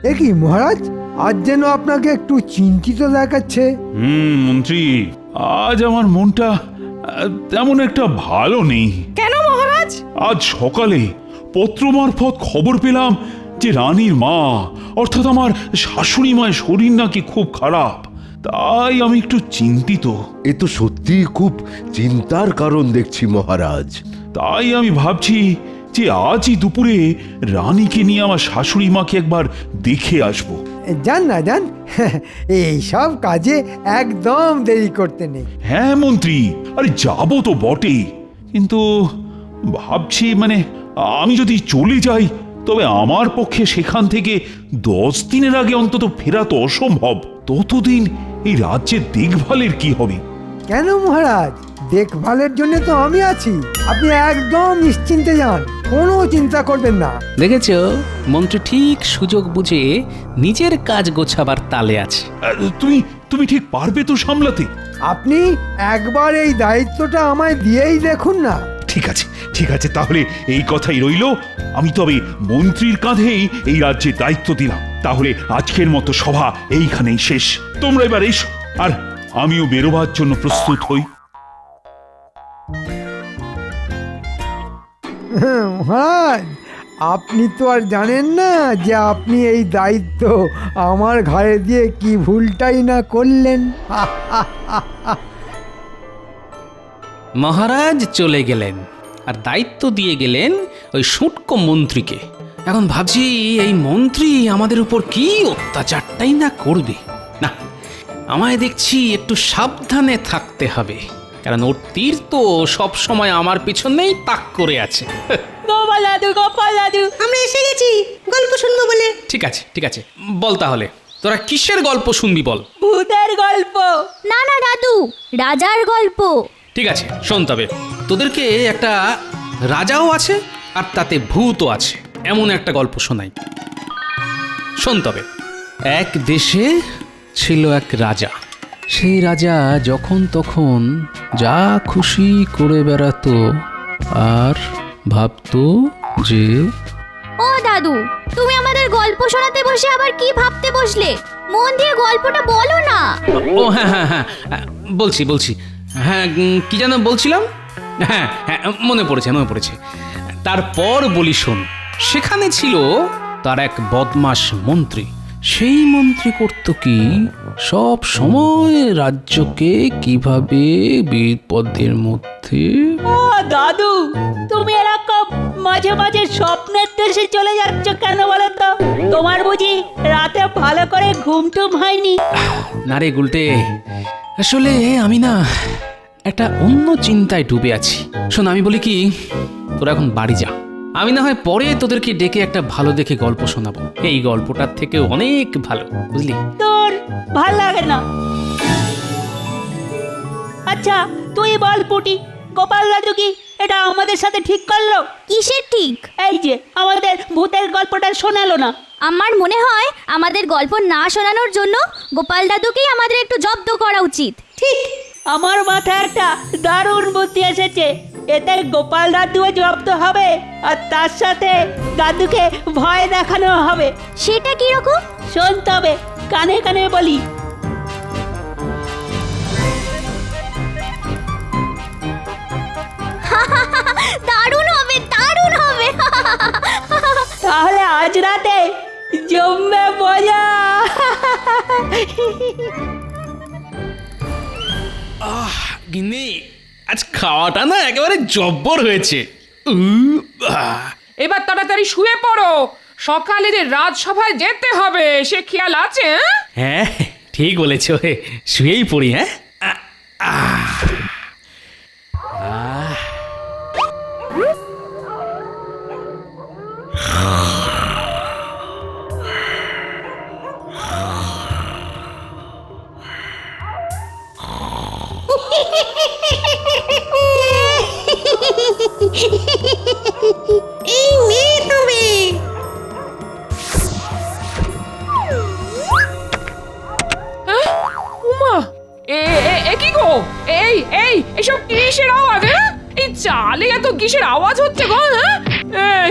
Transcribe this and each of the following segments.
এ কি মহারাজ, আজ যেন আপনাকে একটু চিন্তিত দেখাচ্ছে। মন্ত্রী, আজ আমার মনটা তেমন একটা ভালো নেই। কেন মহারাজ? আজ সকালে পত্র মারফত খবর পেলাম যে রানীর মা অর্থাৎ আমার শাশুড়ি মায়ের শরীর নাকি খুব খারাপ। তাই আমি একটু চিন্তিত। এ তো সত্যি খুব চিন্তার কারণ দেখছি মহারাজ। তাই আমি ভাবছি যে আজই দুপুরে রানীকে নিয়ে আমার শাশুড়ি মাকে একবার দেখে আসবো। যান না যান, এই সব কাজে একদম দেরি করতে নেই। হ্যাঁ মন্ত্রী, আরে যাবো তো বটে, কিন্তু ভাবছি আমি যদি চলে যাই তবে আমার পক্ষে সেখান থেকে 10 দিনের আগে অন্তত ফেরা তো অসম্ভব। ততদিন এই রাজ্যের দেখভালের কি হবে? কেন মহারাজ, দেখভালের জন্য তো আমি আছি। আপনি একদম নিশ্চিন্তে যান, কোনো চিন্তা করবেন না। দেখেছো, মন্ত্রী ঠিক সুযোগ বুঝে নিজের কাজ গোছাবার তালে আছে। তুমি ঠিক পারবে তো সামলাতে? আপনি একবার এই দায়িত্বটা আমায় দিয়েই দেখুন না। ঠিক আছে ঠিক আছে, তাহলে এই কথাই রইল। আমি তবে মন্ত্রীর কাঁধেই এই রাজ্যের দায়িত্ব দিলাম। তাহলে আজকের মতো সভা এইখানেই শেষ। তোমরা এবার এসো, আর আমিও বেরোবার জন্য প্রস্তুত হই। মহারাজ, আপনি তো আর জানেন না যে আপনি এই দায়িত্ব আমার ঘাড়ে দিয়ে কি ভুলটাই না করলেন। মহারাজ চলে গেলেন আর দায়িত্ব দিয়ে গেলেন ওই শুটকো মন্ত্রীকে। এখন ভাবছি এই মন্ত্রী আমাদের উপর কি অত্যাচারটাই না করবে। না, আমায় দেখছি একটু সাবধানে থাকতে হবে, কারণ ওর তীর তো সব সময় আমার পিছনেই তাক করে আছে। গোপাল দাদু, গোপাল দাদু, আমরা এসে গেছি গল্প শুনবো বলে। ঠিক আছে ঠিক আছে, বল তাহলে তোরা কিসের গল্প শুনবি বল। ভূতের গল্প। না না দাদু, রাজার গল্প। ঠিক আছে, শোন তবে, তোদেরকে একটা রাজাও আছে আর তাতে ভূতও আছে, এমন একটা গল্প শোনাই। শোন তবে, এক দেশে ছিল এক রাজা। সেই রাজা যখন তখন যা খুশি করে বেড়াতো আর ভাবতো যে ও দাদু, তুমি আমাদের গল্প শোনাতে বসে আবার কি ভাবতে বসলে? মন দিয়ে গল্পটা বলো না। ও হ্যাঁ হ্যাঁ হ্যাঁ, বলছি বলছি, হ্যাঁ কি যেন বলছিলাম, হ্যাঁ হ্যাঁ মনে পড়েছে। তারপর বলি শোন, সেখানে ছিল তার এক বদমাশ মন্ত্রী। সেই মন্ত্রী করত কি, সব সময় রাজ্যকে কিভাবে বিপদের মধ্যে। ও দাদু, তুমি এরকম মাঝে মাঝে স্বপ্নের দেশে চলে যাচ্ছ কেন বলো তো? তোমার বুঝি রাতে ভালো করে ঘুম টুম হয়নি? না রে গুলটে, আসলে আমি না একটা অন্য চিন্তায় ডুবে আছি। শোন, আমি বলি কি, তোরা এখন বাড়ি যা, আমি না হয় পরে তোদেরকে ডেকে একটা ভালো দেখে গল্প শোনাবো। এই গল্পটার থেকে অনেক ভালো, বুঝলি? তোর ভাল লাগে না? আচ্ছা তুই বল পুটি, গোপাল দাদু কি এটা আমাদের সাথে ঠিক করলো? কিসের ঠিক? এই যে আমাদের ভূতের গল্পটা শোনালো না। আমার মনে হয় আমাদের গল্প না শোনানোর জন্য গোপাল দাদুকেই আমাদের একটু জব্দ করা উচিত। ঠিক, আমার মাথায় একটা দারুণ বুদ্ধি এসেছে। এতে গোপাল দাদুও জব্দ হবে আর তার সাথে দাদুকে ভয় দেখানো হবে। সেটা কি রকম? শোন তবে, কানে কানে বলি। দারুণ হবে, দারুণ হবে। তাহলে আজ রাতে জমবে মজা। গিন্নি, আজ খাওয়াটা না একেবারে জব্বর হয়েছে। এবার তাড়াতাড়ি শুয়ে পড়ো, সকালে যে রাজসভায় যেতে হবে সে খেয়াল আছে? হ্যাঁ ঠিক বলেছ, শুয়েই পড়ি। হ্যাঁ এই মেয়ে তুমি। উমা, এ কি গো? এসব কিসের আওয়াজ? এই চালে এত কিসের আওয়াজ হচ্ছে গো? এই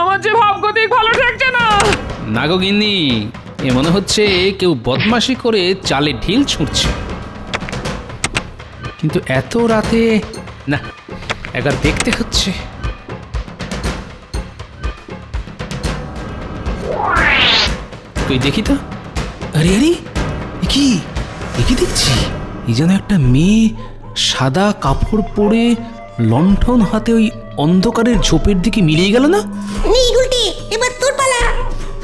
আমার যে ভাবগতিক ভালো থাকছে না। না গো গিন্নি, এ মনে হচ্ছে কেউ বদমাশি করে চালে ঢিল ছুঁড়ছে। কিন্তু এত রাতে না, একবার দেখতে হচ্ছে। কই দেখি তো। আরে আরে, এ কি দেখছি? এই যেন একটা মেয়ে সাদা কাপড় পরে লণ্ঠন হাতে ওই অন্ধকারের ঝোপের দিকে মিলিয়ে গেল না? এবার তোর পালা।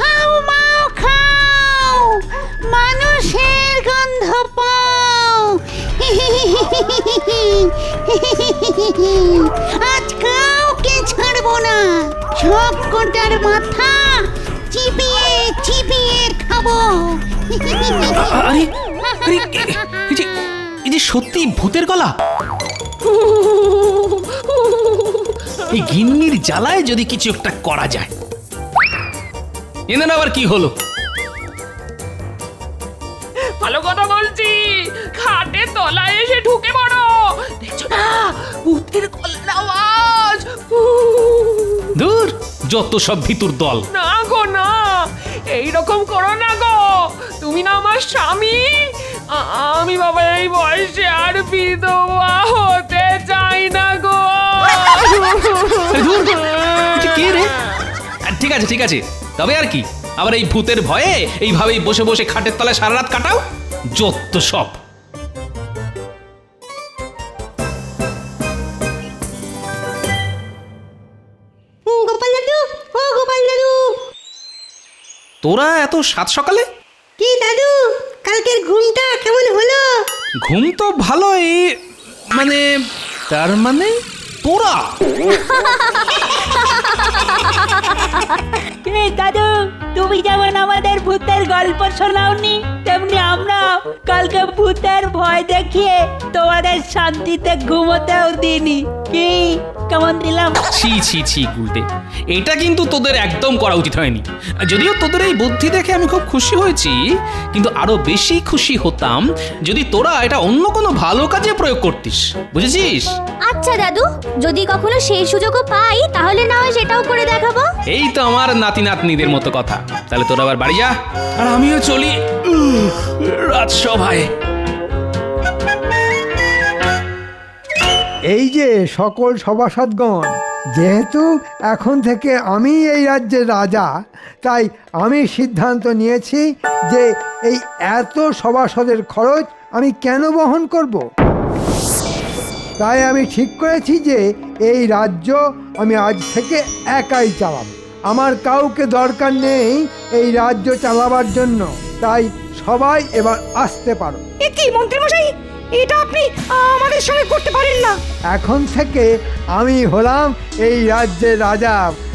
খাও মাও খাও, মানুষের গন্ধ পাও। আজ কাউকে ছাড়বো না, সব কটার মাথা চিবিয়ে চিবিয়ে খাবো। আরে আরে, এই যে সত্যি ভূতের গলা। এই গিন্নির জ্বালায় যদি কিছু একটা করা যায়। এদের আবার কি হলো? ভালো কথা বলছি, খাটে তলায় এসে ঢুকে পড়ো। দেখছো না ভূতের গলার আওয়াজ? দূর, যত সব ভিতুর দল। না গো না, এইরকম করো না গো। তুমি না আমার স্বামী। আমি বাবা এই বয়সে আর বিধবা হতে চাই না গো। আরে ধুর, এটা কে রে? ঠিক আছে ঠিক আছে, তবে আর কি, আবার এই ভূতের ভয়ে এইভাবেই বসে বসে খাটের তলায় সারা রাত কাটাও? যত সব। গোপাল দাদু, ও গোপাল দাদু। তোরা এত সাত সকালে? কি দাদু, কালকের ঘুমটা কেমন হলো? ঘুম তো ভালোই, মানে তার মানে তোরা এই দাদু, তুমি যেমন আমাদের ভূতের গল্প শোনাওনি, তেমনি আমরা কালকে ভূতের ভয় দেখিয়ে তোমাদের শান্তিতে ঘুমোতেও দিইনি। কি কেমন দিলাম? ছি ছি ছি গুলটে, এটা কিন্তু তোদের একদম করা উচিত হয়নি। যদিও তোদের এই বুদ্ধি দেখে আমি খুব খুশি হয়েছি, কিন্তু আরো বেশি খুশি হতাম যদি তোরা এটা অন্য কোনো ভালো কাজে প্রয়োগ করতিস, বুঝেছিস? আচ্ছা দাদু, যদি কখনো সেই সুযোগও পাই তাহলে না হয় সেটাও করে দেখাবো। এই তো আমার নাতি নাতনিদের মতো কথা। তাহলে তোরা আবার বাড়ি যা, আর আমিও চলি রাজসভায়। এই যে সকল সভাসদগণ, যেহেতু এখন থেকে আমি এই রাজ্যের রাজা, তাই আমি সিদ্ধান্ত নিয়েছি যে এই এত সভাসদের খরচ আমি কেন বহন করব। তাই আমি ঠিক করেছি যে এই রাজ্য আমি আজ থেকে একাই চালাবো। আমার কাউকে দরকার নেই এই রাজ্য চালাবার জন্য। তাই সবাই এবার আসতে পারো। কি মন্ত্রী মশাই, এটা আপনি আমাদের সঙ্গে করতে পারেন না। এখন থেকে আমি হলাম এই রাজ্যের রাজা,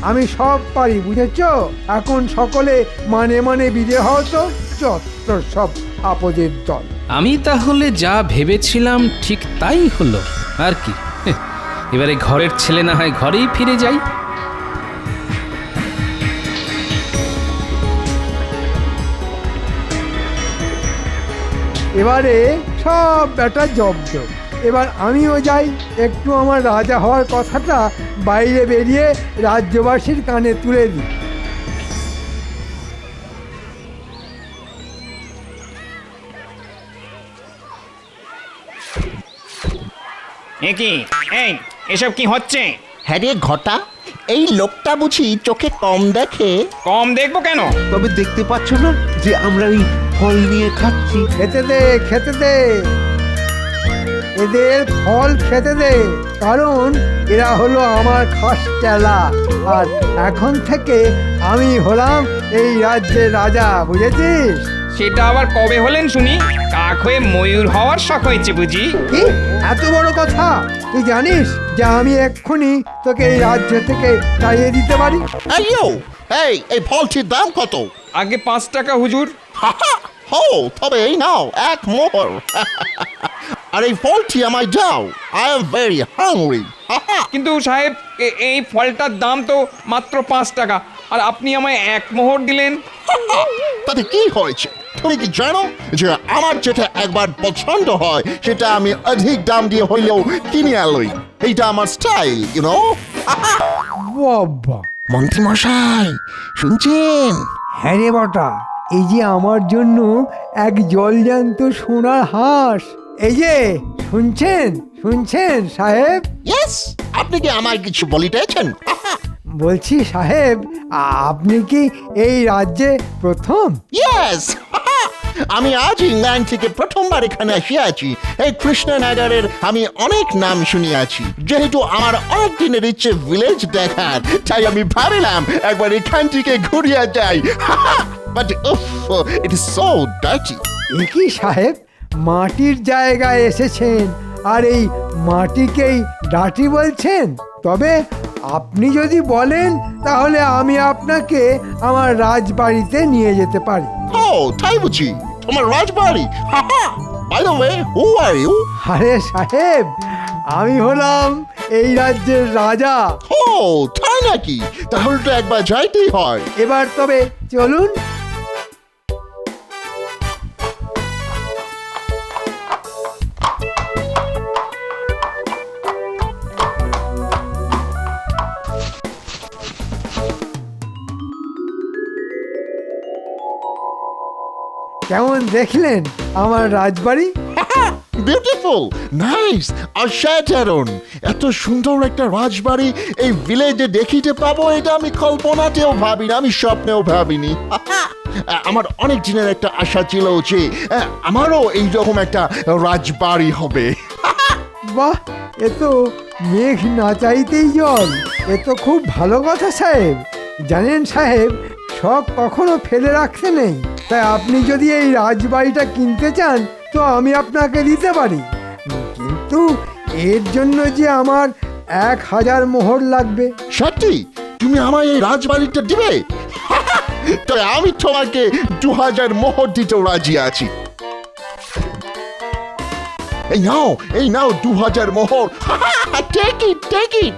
আমি সব পারি, বুঝেছো? এখন সকলে মানে মানে বিদে হও তো, যত সব আপদের দল। আমি তাহলে যা ভেবেছিলাম ঠিক তাই হলো, আর কি। এবারে ঘরের ছেলে না হয় ঘরেই ফিরে যাই। এবারে সব ব্যাটা জব্দ। এবার আমিও যাই, একটু আমার রাজা হওয়ার কথাটা বাইরে বেরিয়ে রাজ্যবাসীর কানে তুলে দিই। এসব কি হচ্ছে? হ্যাঁ রে ঘটা, এই লোকটা বুঝি চোখে কম দেখে? কম দেখবো কেন? তবে দেখতে পাচ্ছ না যে আমরা এই ফল নিয়ে খাচ্ছি? খেতে দে, খেতে দে, এদের ফল খেতে দে, কারণ এরা হলো আমার খাস চেলা। আর এখন থেকে আমি হলাম এই রাজ্যের রাজা, বুঝেছিস? সেটা আবার কবে হলেন শুনি? কাক হয়ে ময়ূর হওয়ার শখ হয়েছে বুঝি? কি এত বড় কথা? তুই জানিস যে আমি এক্ষুনি তোকে এই রাজ্য থেকে তাড়িয়ে দিতে পারি? এই ফলটির দাম কত? আগে 5 টাকা হুজুর। হো, তবে এই নাও 1 মোহর। আর এই ফলটি আমায় দাও, আই এম ভেরি হাংরি। কিন্তু সাহেব, এই ফলটার দাম তো মাত্র 5 টাকা, আর আপনি আমায় 1 মোহর দিলেন। তাতে কি হয়েছে? তুমি কি জানো যে আমার যেটা একবার পছন্দ হয় সেটা আমি অধিক দাম দিয়ে হইলেও কিনে আলোই। এইটা আমার স্টাইল, ইউ নো। বাবা, মন্ত্রী মশাই শুনছেন? হ্যাঁ রে বটা, এই যে আমার জন্য এক জলজ্যান্ত সোনার হাঁস। এই যে শুনছেন শুনছেন সাহেব? ইয়েস, আপনি কি আমায় কিছু বলিতেছেন? বলছি সাহেব, আপনি কি এই রাজ্যে প্রথম? ইয়েস, আমি আজ ইংল্যান্ড থেকে প্রথমবার এখানে আসিয়াছি। এই কৃষ্ণনগরের আমি অনেক নাম শুনিয়াছি। যেহেতু আমার অনেক দিনের ইচ্ছে ভিলেজ দেখার, তাই আমি ভাবিলাম একবার এখান থেকে ঘুরিয়া যাই। But it is so dirty. একই সাহেব, মাটির জায়গায় এসেছেন আর এই মাটিকেই ডাটি বলছেন? তবে আপনি যদি বলেন তাহলে আমি আপনাকে আমার রাজবাড়িতে নিয়ে যেতে পারি। ও তাই বুঝি, তোমার রাজবাড়ি? By the way, who are you? আরে সাহেব, আমি হলাম এই রাজ্যের রাজা। ও তাই নাকি? তাহলে তো একবার যাইতেই হয়। এবার তবে চলুন। কেমন দেখলেন আমার রাজবাড়ি? বিউটিফুল, নাইস, অসাধারণ। এত সুন্দর একটা রাজবাড়ি এই ভিলেজে দেখিতে পাবো, এটা আমি কল্পনাতেও ভাবিনি, আমি স্বপ্নেও ভাবিনি। আমার অনেক দিনের একটা আশা ছিল যে আমারও এইরকম একটা রাজবাড়ি হবে। বাহ, এ তো মেঘ না চাইতেই জল। এ তো খুব ভালো কথা সাহেব। জানেন সাহেব, শখ কখনো ফেলে রাখতে নেই। তাই আপনি যদি এই রাজবাড়িটা কিনতে চান তো আমি আপনাকে দিতে পারি, কিন্তু এর জন্য যে আমার 1000 মোহর লাগবে। সত্যি তুমি আমায় এই রাজবাড়িটা দিবে? তো আমি তোমাকে 2000 মোহর দিতেও রাজি আছি। এই নাও 2000 মোহর। Take it, take it.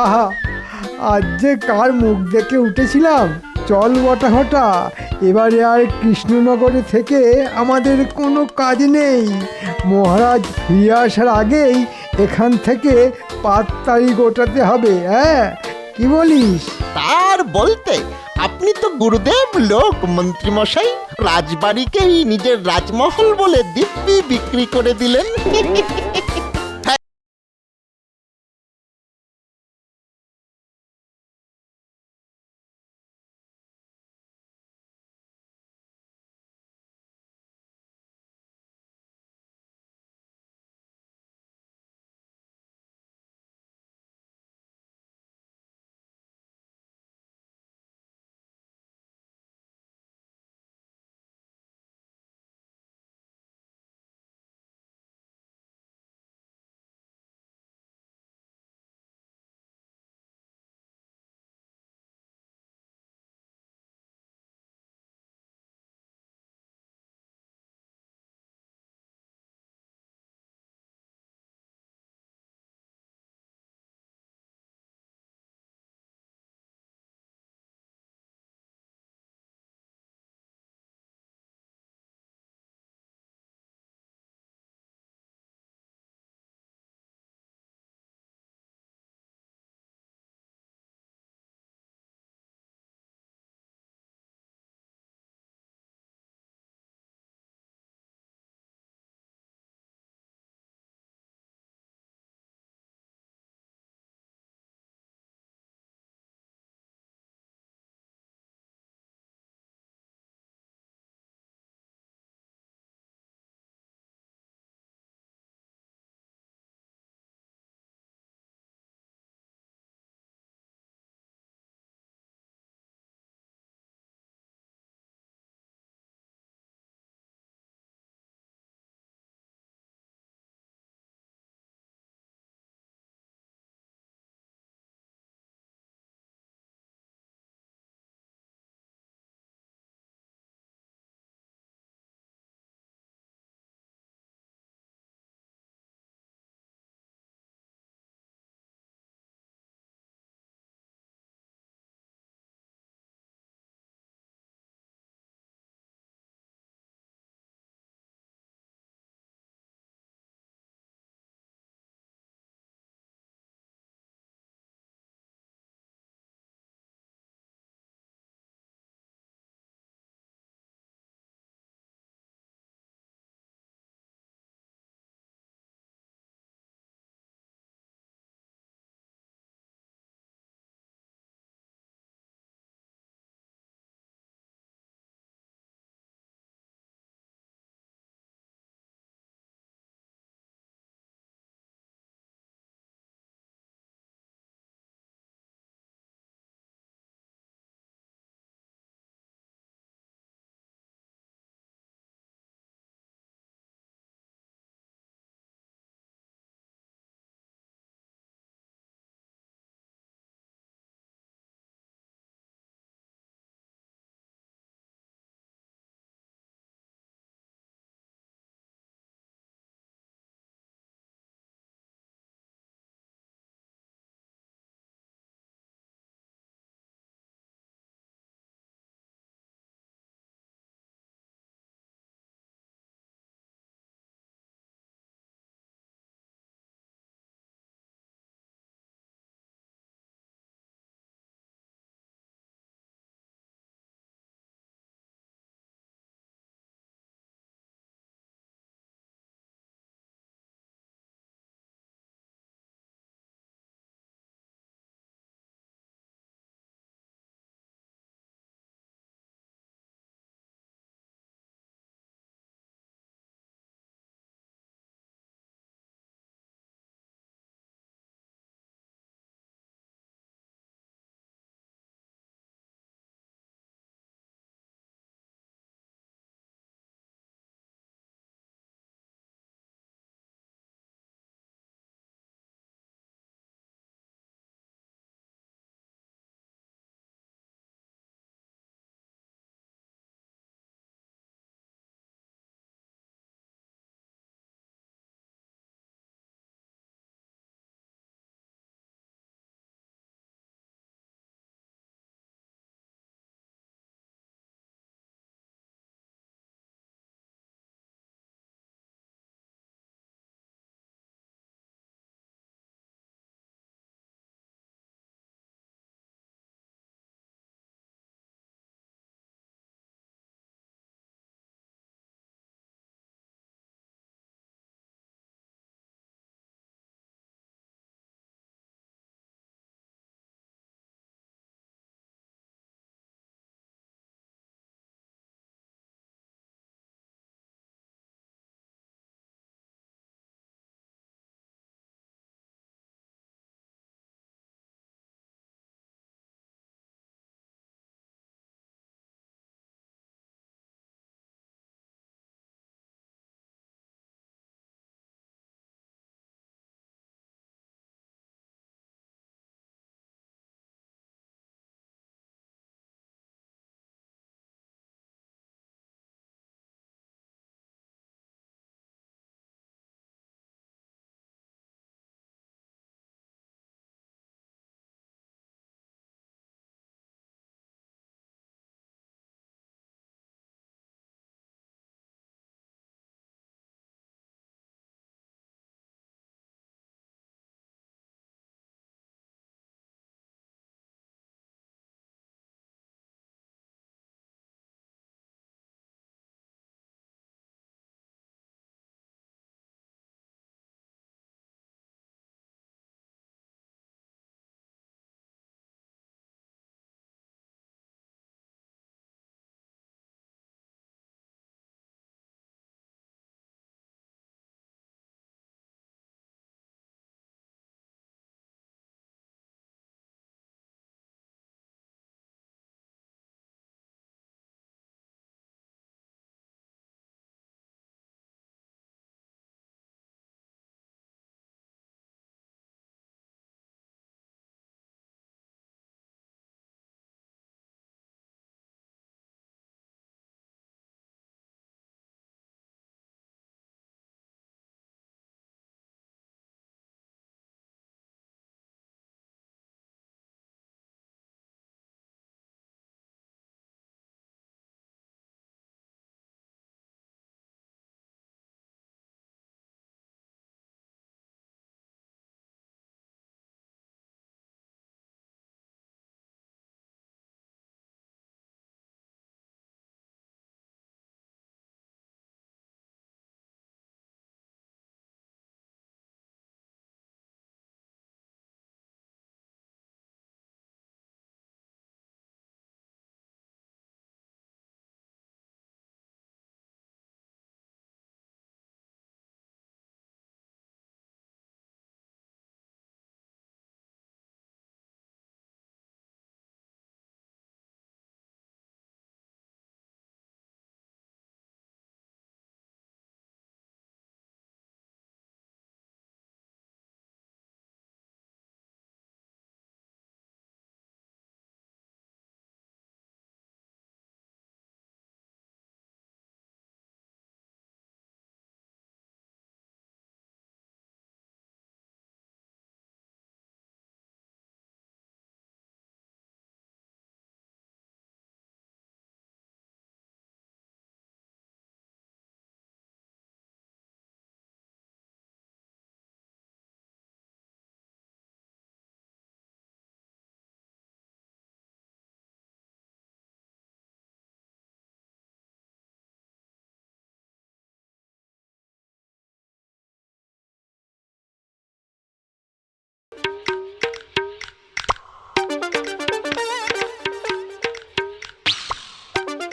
আহা, আজ যে কার মুখ দেখে উঠেছিলাম। চল বটা ঘটা, এবারে আর কৃষ্ণনগরে থেকে আমাদের কোনো কাজ নেই। মহারাজ ফিরে আসার আগেই এখান থেকে পাততাড়ি গোটাতে হবে। হ্যাঁ, কি বলিস? তার বলতে আপনি তো গুরুদেব লোক মন্ত্রী মশাই, রাজবাড়িকেই নিজের রাজমহল বলে দিব্যি বিক্রি করে দিলেন।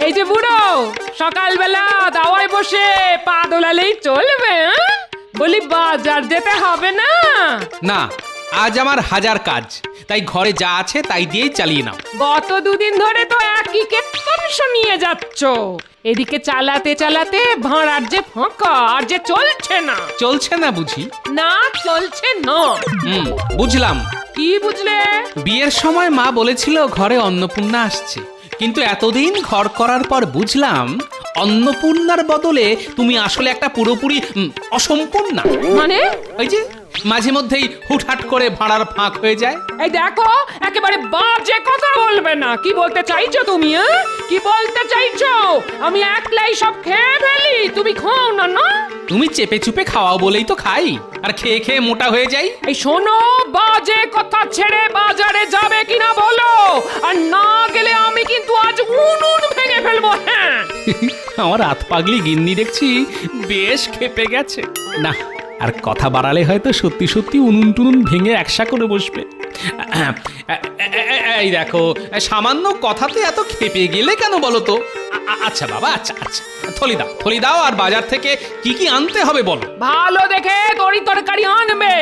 এই যে বুড়ো, সকালবেলা দাওয়ায় বসে পা দোলালেই চলবে? বলি বাজার যেতে হবে না? না, আজ আমার হাজার কাজ, তাই ঘরে যা আছে তাই দিয়েই চালিয়ে নাও। গত দুদিন ধরে তো একই কেতন শুনিয়ে যাচ্ছ। এদিকে চালাতে চালাতে ভাড়ার যে ফাঁকা, আর যে চলছে না। চলছে না বুঝি? না, চলছে না। বুঝলাম। কি বুঝলে? বিয়ের সময় মা বলেছিল ঘরে অন্নপূর্ণা আসছে, কিন্তু এতদিন ঘর করার পর বুঝলাম অন্নপূর্ণার বদলে তুমি আসলে একটা পুরোপুরি অসম্পূর্ণা। মানে? ওই যে মাঝে মধ্যেই হুটহাট করে ভাড়ার ফাঁক হয়ে যায়। এই দেখো, একেবারে বাজে কথা বলবে না। কি বলতে চাইছো তুমি? কি বলতে চাইছো? আমি একলাই সব খেয়ে ফেলি, তুমি খাও না? না, তুমি চেপে চুপে খাওয়াও বলেই তো খাই, আর খেয়ে খেয়ে মোটা হয়ে যাই। এই শোনো, বাজে কথা ছেড়ে বাজারে যাবে কিনা বলো, আর না গেলে আমি কিন্তু আজ উনুন ভেঙে ফেলবো। হ্যাঁ, আমার হাত পাগলি গিন্নি দেখছি বেশ খেপে গেছে। না, আর কথা বাড়ালে হয়তো সত্যি সত্যি উনুন টুনুন ভেঙে একসা করে বসবে। এই দেখো, সামান্য কথাতে এত খেপে গেলে কেন বলো তো? আচ্ছা বাবা, আচ্ছা আচ্ছা, থলি দাও, আর বাজার থেকে কি কি আনতে হবে বলো। ভালো দেখে তরি তরকারি আনবে।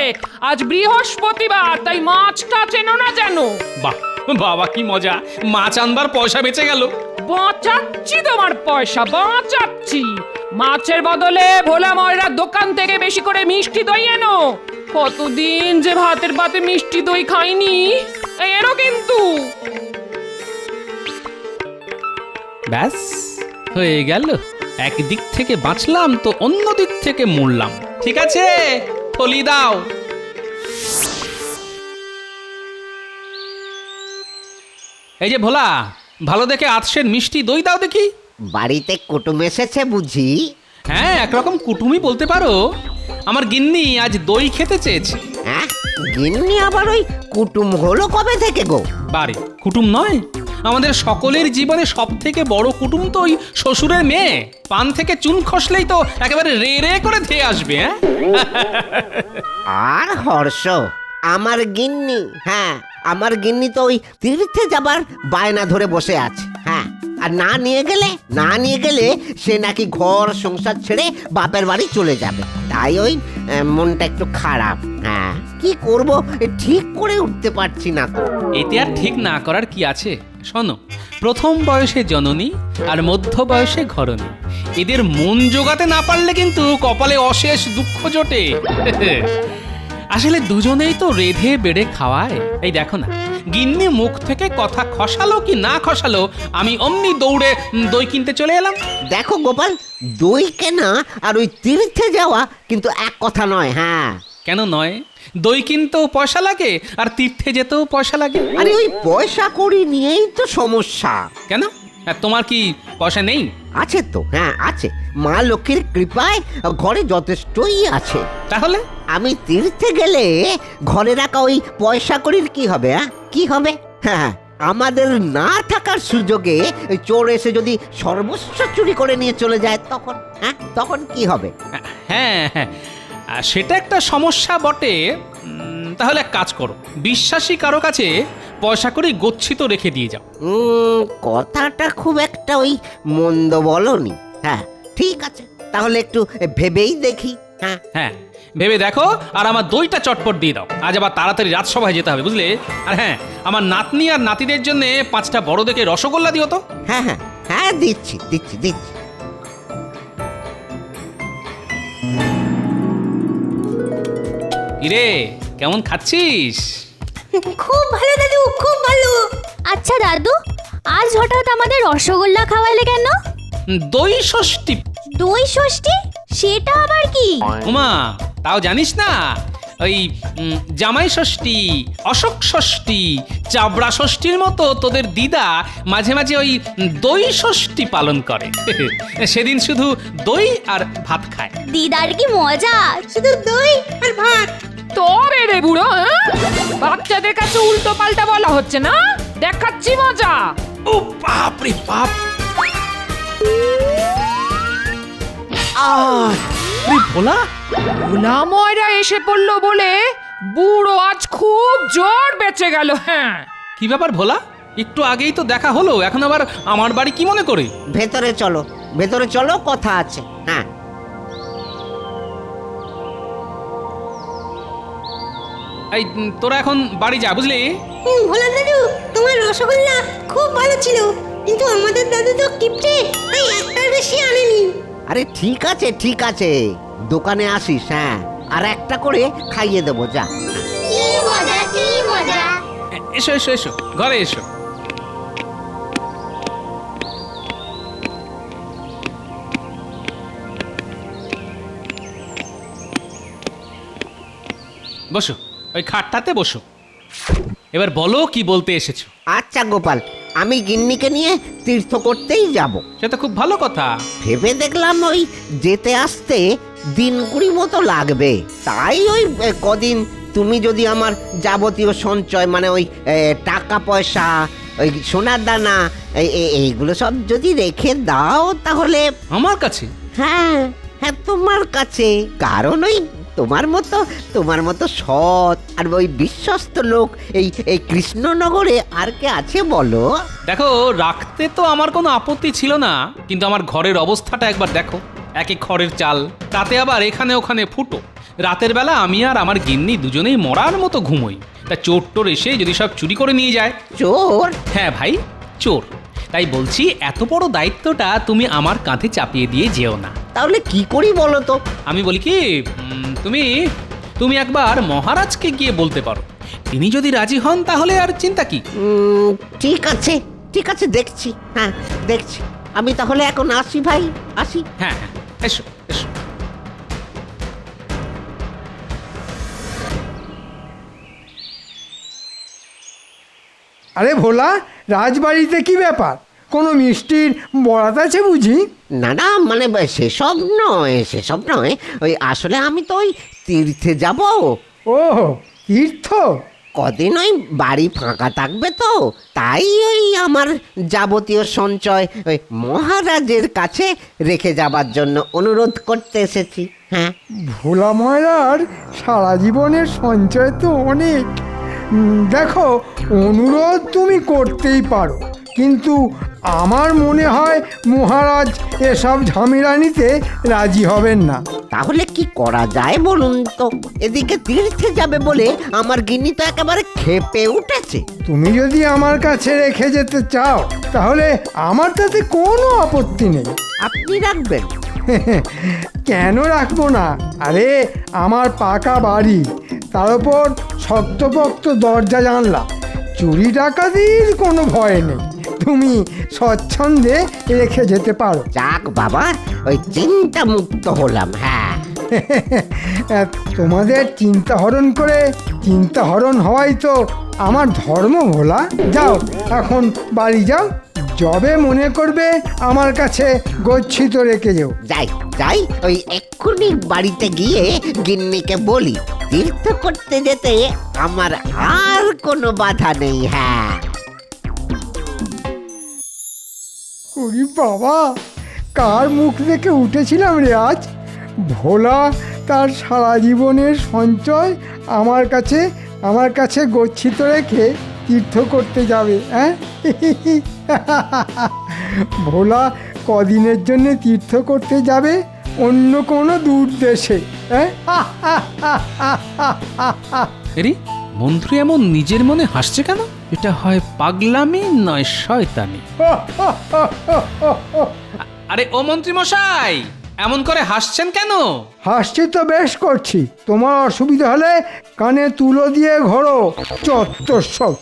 আজ বৃহস্পতিবার, তাই মাছটা চেনো না জানো? বাহ বাবা, কি মজা, মাছ আনবার পয়সা বেঁচে গেল। বাঁচাচ্ছি তোমার পয়সা, বাঁচাচ্ছি। মাছের বদলে ভোলা ময়রার দোকান থেকে বেশি করে মিষ্টি দই এনো। কতদিন যে ভাতের পাতে মিষ্টি দই খাইনি। এরও কিন্তু। ব্যাস হয়ে গেল, একদিক থেকে বাঁচলাম তো অন্য দিক থেকে মরলাম। ঠিক আছে, থলি দাও। এই যে ভোলা, ভালো দেখে আতসের মিষ্টি দই দাও দেখি। বাড়িতে কুটুম এসেছে বুঝি? হ্যাঁ, একরকম কুটুমই বলতে পারো। আমার গিন্নি আজ দই খেতে চেয়েছে। হ্যাঁ, গিন্নি আবার ওই কুটুম হলো কবে থেকে গো? বারে, কুটুম নয়, আমাদের সকলের জীবনে সব থেকে বড় কুটুম তো ওই শ্বশুরের মেয়ে। পান থেকে চুন খসলেই তো একেবারে রে রে করে ধেয়ে আসবে। হ্যাঁ, আর হর্ষ, আমার গিন্নি, হ্যাঁ আমার গিন্নি তো ওই তীর্থে যাবার বায়না ধরে বসে আছে। হ্যাঁ, আর না নিয়ে গেলে সে নাকি ঘর সংসার ছেড়ে বাপের বাড়ি চলে যাবে। তাই ওই মনটা একটু খারাপ। হ্যাঁ, কি করব ঠিক করে উঠতে পারছি না তো। এতে আর ঠিক না করার কি আছে? শোনো, প্রথম বয়সে জননী আর মধ্য বয়সে ঘরণী, এদের মন জোগাতে না পারলে কিন্তু কপালে অশেষ দুঃখ জোটে। আসলে দুজনেই তো রেধে বেড়ে খাওয়ায়। এই দেখো না, গিন্নি মুখ থেকে কথা খসালো কি না খসালো, আমি অমনি দৌড়ে দই কিনতে চলে এলাম। দেখো গোপাল, দই কেনা আর ওই তীর্থে যাওয়া কিন্তু এক কথা নয়। হ্যাঁ, কেন নয়? দই কিনতেও পয়সা লাগে, আর তীর্থে যেতেও পয়সা লাগে। আরে ওই পয়সা কড়ি নিয়েই তো সমস্যা। কেন, তোমার কি পয়সা নেই? আছে তো, হ্যাঁ আছে। মা লক্ষ্মীর কৃপায় ঘরে যথেষ্টই আছে। তাহলে আমি তীর্থে গেলে ঘরে রাখা ওই পয়সা কড়ির কি হবে? কি হবে? হ্যাঁ, আমাদের না থাকার সুযোগে চোর এসে যদি সর্বস্ব চুরি করে নিয়ে চলে যায়, তখন কি হবে? হ্যাঁ হ্যাঁ, সেটা একটা সমস্যা বটে। তাহলে এক কাজ করো, বিশ্বাসী কারো কাছে পয়সা করে গচ্ছিত রেখে দিয়ে যাও। কথাটা খুব একটা ওই মন্দ বলনি। হ্যাঁ ঠিক আছে, তাহলে একটু ভেবেই দেখি। হ্যাঁ হ্যাঁ, ভেবে দেখো, আর আমার দইটা চটপট দিয়ে দাও। আজ আবার তাড়াতাড়ি রাজসভায় যেতে হবে, বুঝলে? আর হ্যাঁ, আমার নাতনি আর নাতিদের জন্য 5টা বড় দেখে রসগোল্লা দিও তো। হ্যাঁ হ্যাঁ হ্যাঁ, দিচ্ছি। কিরে, কেমন খাচ্ছিস? খুব ভালো দাদু, খুব ভালো। আচ্ছা দাদু, আজ হঠাৎ আমাদের রসগোল্লা খাওয়ালে কেন? দই ষষ্ঠী। দই ষষ্ঠী? সেটা আবার কি? উমা, তাও জানিস না? ওই জামাই ষষ্ঠী, অশোক ষষ্ঠী, চাবড়া ষষ্ঠীর মতো তোদের দিদা মাঝে মাঝে ওই দই ষষ্ঠী পালন করে। সেদিন শুধু দই আর ভাত খায়। দিদার কি মজা, শুধু দই আর ভাত। তবে রে বুড়ো, বাচ্চাদের কাছে উল্টো পাল্টা বলা হচ্ছে না। দেখাচ্ছি মজা। ও বাপ রে বাপ! ভোলা, ভোলা ময়রা এসে পড়লো বলে বুড়ো আজ খুব জোর বেঁচে গেল। হ্যাঁ, কি ব্যাপার ভোলা? একটু আগেই তো দেখা হলো, এখন আবার আমার বাড়ি কি মনে করে? ভেতরে চলো কথা আছে। হ্যাঁ, এই তোরা এখন বাড়ি যা, বুঝলি? ভোলা দাদু, তোমার রসগোল্লা খুব ভালো ছিল, কিন্তু আমাদের দাদু তো কিপটে, তাই একটার বেশি আনেনি। আরে ঠিক আছে, দোকানে আসিস। হ্যাঁ, আর একটা করে খাইয়ে দেবো, যা। কি মজা কি মজা। এসো এসো এসো, ঘরে এসো। বসো, ওই খাটটাতে বসো। এবার বলো কি বলতে এসেছো। আচ্ছা গোপাল, আমি গিন্নিকে নিয়ে তীর্থ করতেই যাব। সে তো খুব ভালো কথা। ভেবে দেখলাম ওই যেতে আসতে দিন 20 মতো লাগবে, তাই ওই কদিন তুমি যদি আমার যাবতীয় সঞ্চয় মানে ওই টাকা পয়সা, ওই সোনার দানা, এইগুলো সব যদি রেখে দাও তাহলে। আমার কাছে? হ্যাঁ হ্যাঁ, তোমার কাছে। কারণ ওই তোমার মতো সৎ আর ওই বিশ্বস্ত লোক এই কৃষ্ণনগরে আর কে আছে বলো? দেখো, রাখতে তো আমার কোনো আপত্তি ছিল না, কিন্তু আমার ঘরের অবস্থাটা একবার দেখো। একে খড়ের চাল, তাতে আবার এখানে ওখানে ফুটো। রাতের বেলা আমি আর আমার গিন্নি দুজনেই মরার মতো ঘুমোই। তা চোর টোর এসে যদি সব চুরি করে নিয়ে যায়। চোর? হ্যাঁ ভাই, চোর। তাই বলছি, এত বড় দায়িত্বটা তুমি আমার কাঁধে চাপিয়ে দিয়ে যেও না। তাহলে কি করি বলো তো? আমি বলি কি, তুমি একবার মহারাজকে গিয়ে বলতে পারো। তিনি যদি রাজি হন তাহলে আর চিন্তা কি। ঠিক আছে, দেখছি। হ্যাঁ দেখছি। আমি তাহলে এখন আসি ভাই, আসি। হ্যাঁ হ্যাঁ, এসো এসো। আরে ভোলা, রাজবাড়িতে কি ব্যাপার? কোনো মিষ্টির বরাত আছে বুঝি? না মানে সেসব নয়, ওই আসলে আমি তো ওই তীর্থে যাব। ও তীর্থ? কদিন ওই বাড়ি ফাঁকা থাকবে তো, তাই ওই আমার যাবতীয় সঞ্চয় ওই মহারাজের কাছে রেখে যাবার জন্য অনুরোধ করতে এসেছি। হ্যাঁ, ভোলা ময়রার সারা জীবনের সঞ্চয় তো অনেক। দেখো, অনুরোধ তুমি করতেই পারো, কিন্তু আমার মনে হয় মহারাজ এসব ঝামেলা নিতে রাজি হবেন না। তাহলে কি করা যায় বলুন তো? এদিকে তীর্থে যাবে বলে আমার গিন্নি তো একেবারে ক্ষেপে উঠেছে। তুমি যদি আমার কাছে রেখে যেতে চাও তাহলে আমার তাতে কোনো আপত্তি নেই। আপনি রাখবেন? কেন রাখবো না? আরে আমার পাকা বাড়ি, তার উপর শক্তপোক্ত দরজা জানলা, চুরি ডাকাতির কোনো ভয় নেই। তুমি স্বচ্ছন্দে রেখে যেতে পারো। যাক বাবা, ওই চিন্তা মুক্ত হলাম। হ্যাঁ, তোমাদের চিন্তা হরণ করে চিন্তা হরণ হওয়াই তো আমার ধর্ম। ভোলা, যাও এখন বাড়ি যাও, যবে মনে করবে আমার কাছে গচ্ছিত রেখে যেও। যাই, ওই এক্ষুনি বাড়িতে গিয়ে গিন্নিকে বলি তীর্থ করতে যেতে আমার আর কোনো বাধা নেই। হ্যাঁ। ওরে বাবা, কার মুখ দেখে উঠেছিলাম রে আজ! ভোলা তার সারা জীবনের সঞ্চয় আমার কাছে গচ্ছিত রেখে তীর্থ করতে যাবে। হ্যাঁ, ভোলা কদিনের জন্য তীর্থ করতে যাবে অন্য কোনো দূর দেশে। হ্যাঁ, এরি মন্ত্রী এমন নিজের মনে হাসছে কেন? এটা হয় পাগলামি নয় শয়তানি। আরে ও মন্ত্রী মশাই, এমন করে হাসছেন কেন? হাসছি তো বেশ করছি। তোমার অসুবিধা হলে কানে তুলো দিয়ে ঘোরো, চত্বর সব।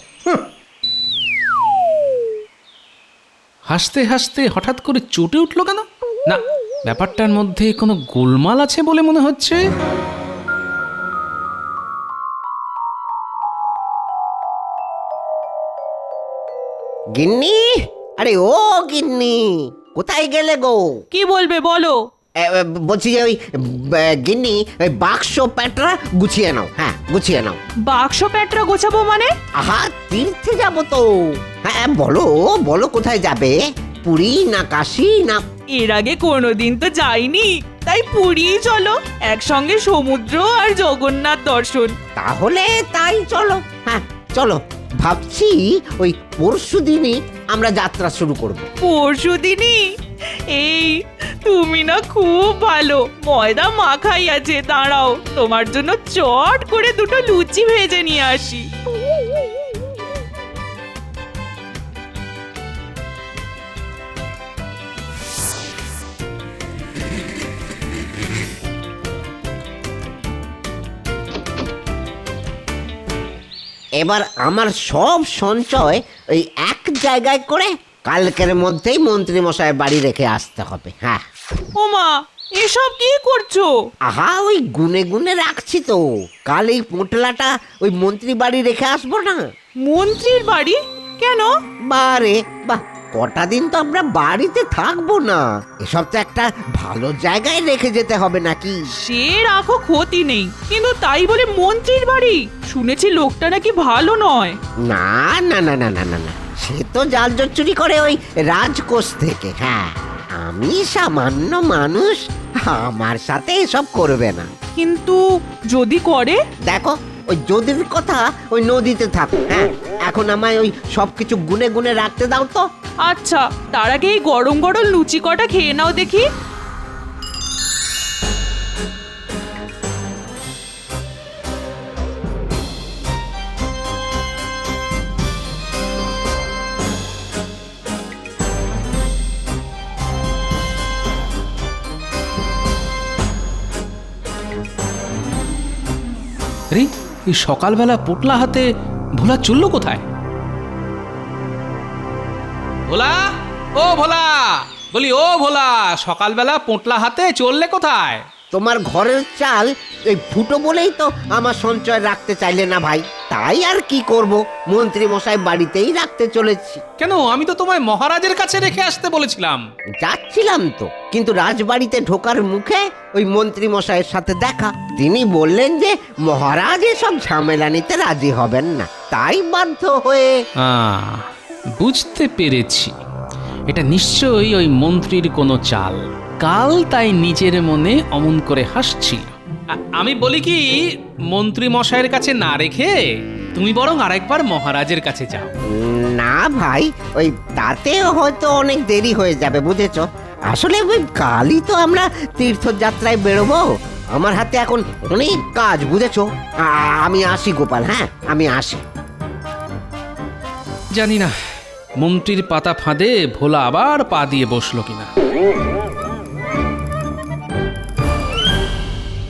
হাসতে হাসতে হঠাৎ করে চটে উঠলো কেন? না, ব্যাপারটার মধ্যে কোনো গোলমাল আছে বলে মনে হচ্ছে। গিন্নি, আরে ও গিন্নি, কোথায় গেলে গো? কি বলবে বলো? বলছি যে ওই গিন্নি, ওই বাক্স প্যাটরা গুছিয়ে নাও। হ্যাঁ, গুছিয়ে নাও। বাক্স প্যাটরা গোছাবো মানে? আহা, তীর্থে যাব তো। হ্যাঁ, বলো কোথায় যাবে? পুরী না কাশী না? এর আগে কোনোদিন তো যাইনি, তাই পুরী চলো, একসঙ্গে সমুদ্র আর জগন্নাথ দর্শন। তাহলে তাই চলো। হ্যাঁ চলো, ভাবছি ওই পরশু দিনই আমরা যাত্রা শুরু করব। পরশু দিনই? এই তুমি না খুব ভালো, ময়দা মাখাই আছে, দাঁড়াও তোমার জন্য চট করে দুটো লুচি ভেজে নিয়ে আসি। এবার আমার সব সঞ্চয় ওই এক জায়গায় করে কালকের মধ্যেই মন্ত্রী মশাই বাড়ি রেখে আসতে হবে। হ্যাঁ। ওমা, এসব কি করছো? আহা, ওই গুনে গুনে রাখছি তো, কাল এই পোটলাটা ওই মন্ত্রী বাড়ি রেখে আসবো না। মন্ত্রীর বাড়ি? কেন? বারে বাহ, কটা দিন তো আমরা বাড়িতে থাকবো না, এসব তো একটা ভালো জায়গায় রেখে যেতে হবে নাকি? সে রাখো, ক্ষতি নেই, কিন্তু তাই বলে মন্ত্রীর বাড়ি? শুনেছি লোকটা নাকি ভালো নয়। না না না না না না না, সে তো জাল জোট চুরি করে ওই রাজকোষ থেকে। হ্যাঁ, আমি সামান্য মানুষ, আমার সাথে এসব করবে না। কিন্তু যদি করে? দেখো, ওই যদির কথা ওই নদীতে থাক। হ্যাঁ, এখন আমায় ওই সবকিছু গুনে গুনে রাখতে দাও তো। আচ্ছা, তার আগে এই গরম গরম লুচি কটা খেয়ে নাও দেখি। রে, এই সকালবেলা পোটলা হাতে ভোলা চললো কোথায়? ভোলা, ও ভোলা, বলি ও ভোলা, সকালবেলা পোটলা হাতে চললে কোথায়? তোমার ঘরের চাল এই ফুটো বলেই তো আমার সঞ্চয় রাখতে চাইলে না ভাই, তাই আর কি করব, মন্ত্রী মশাই বাড়িতেই রাখতে চলেছি। কেন, আমি তো তোমায় মহারাজের কাছে রেখে আসতে বলেছিলাম। যাচ্ছিলাম তো, কিন্তু রাজবাড়িতে ঢোকার মুখে ওই মন্ত্রী মশাইয়ের সাথে দেখা। তিনি বললেন যে মহারাজ এসব ঝামেলা নিতে রাজি হবেন না, তাই বাধ্য হয়ে। বুঝতে পেরেছি, এটা নিশ্চয়ই ওই মন্ত্রীর কোনো চাল। কাল তাই নিজের মনে অমন করে হাসছি। আমি বলি কি, মন্ত্রী মশাইয়ের কাছে না রেখে তুমি বরং আরেকবার মহারাজের কাছে যাও। না ভাই, ওই তাতেও হয়তো অনেক দেরি হয়ে যাবে, বুঝেছ? আসলে ওই কালই তো আমরা তীর্থযাত্রায় বেরোবো, আমার হাতে এখন অনেক কাজ, বুঝেছ? আমি আসি গোপাল, হ্যাঁ আমি আসি। জানি না মন্ত্রীর পাতা ফাঁদে ভোলা আবার পা দিয়ে বসলো কিনা।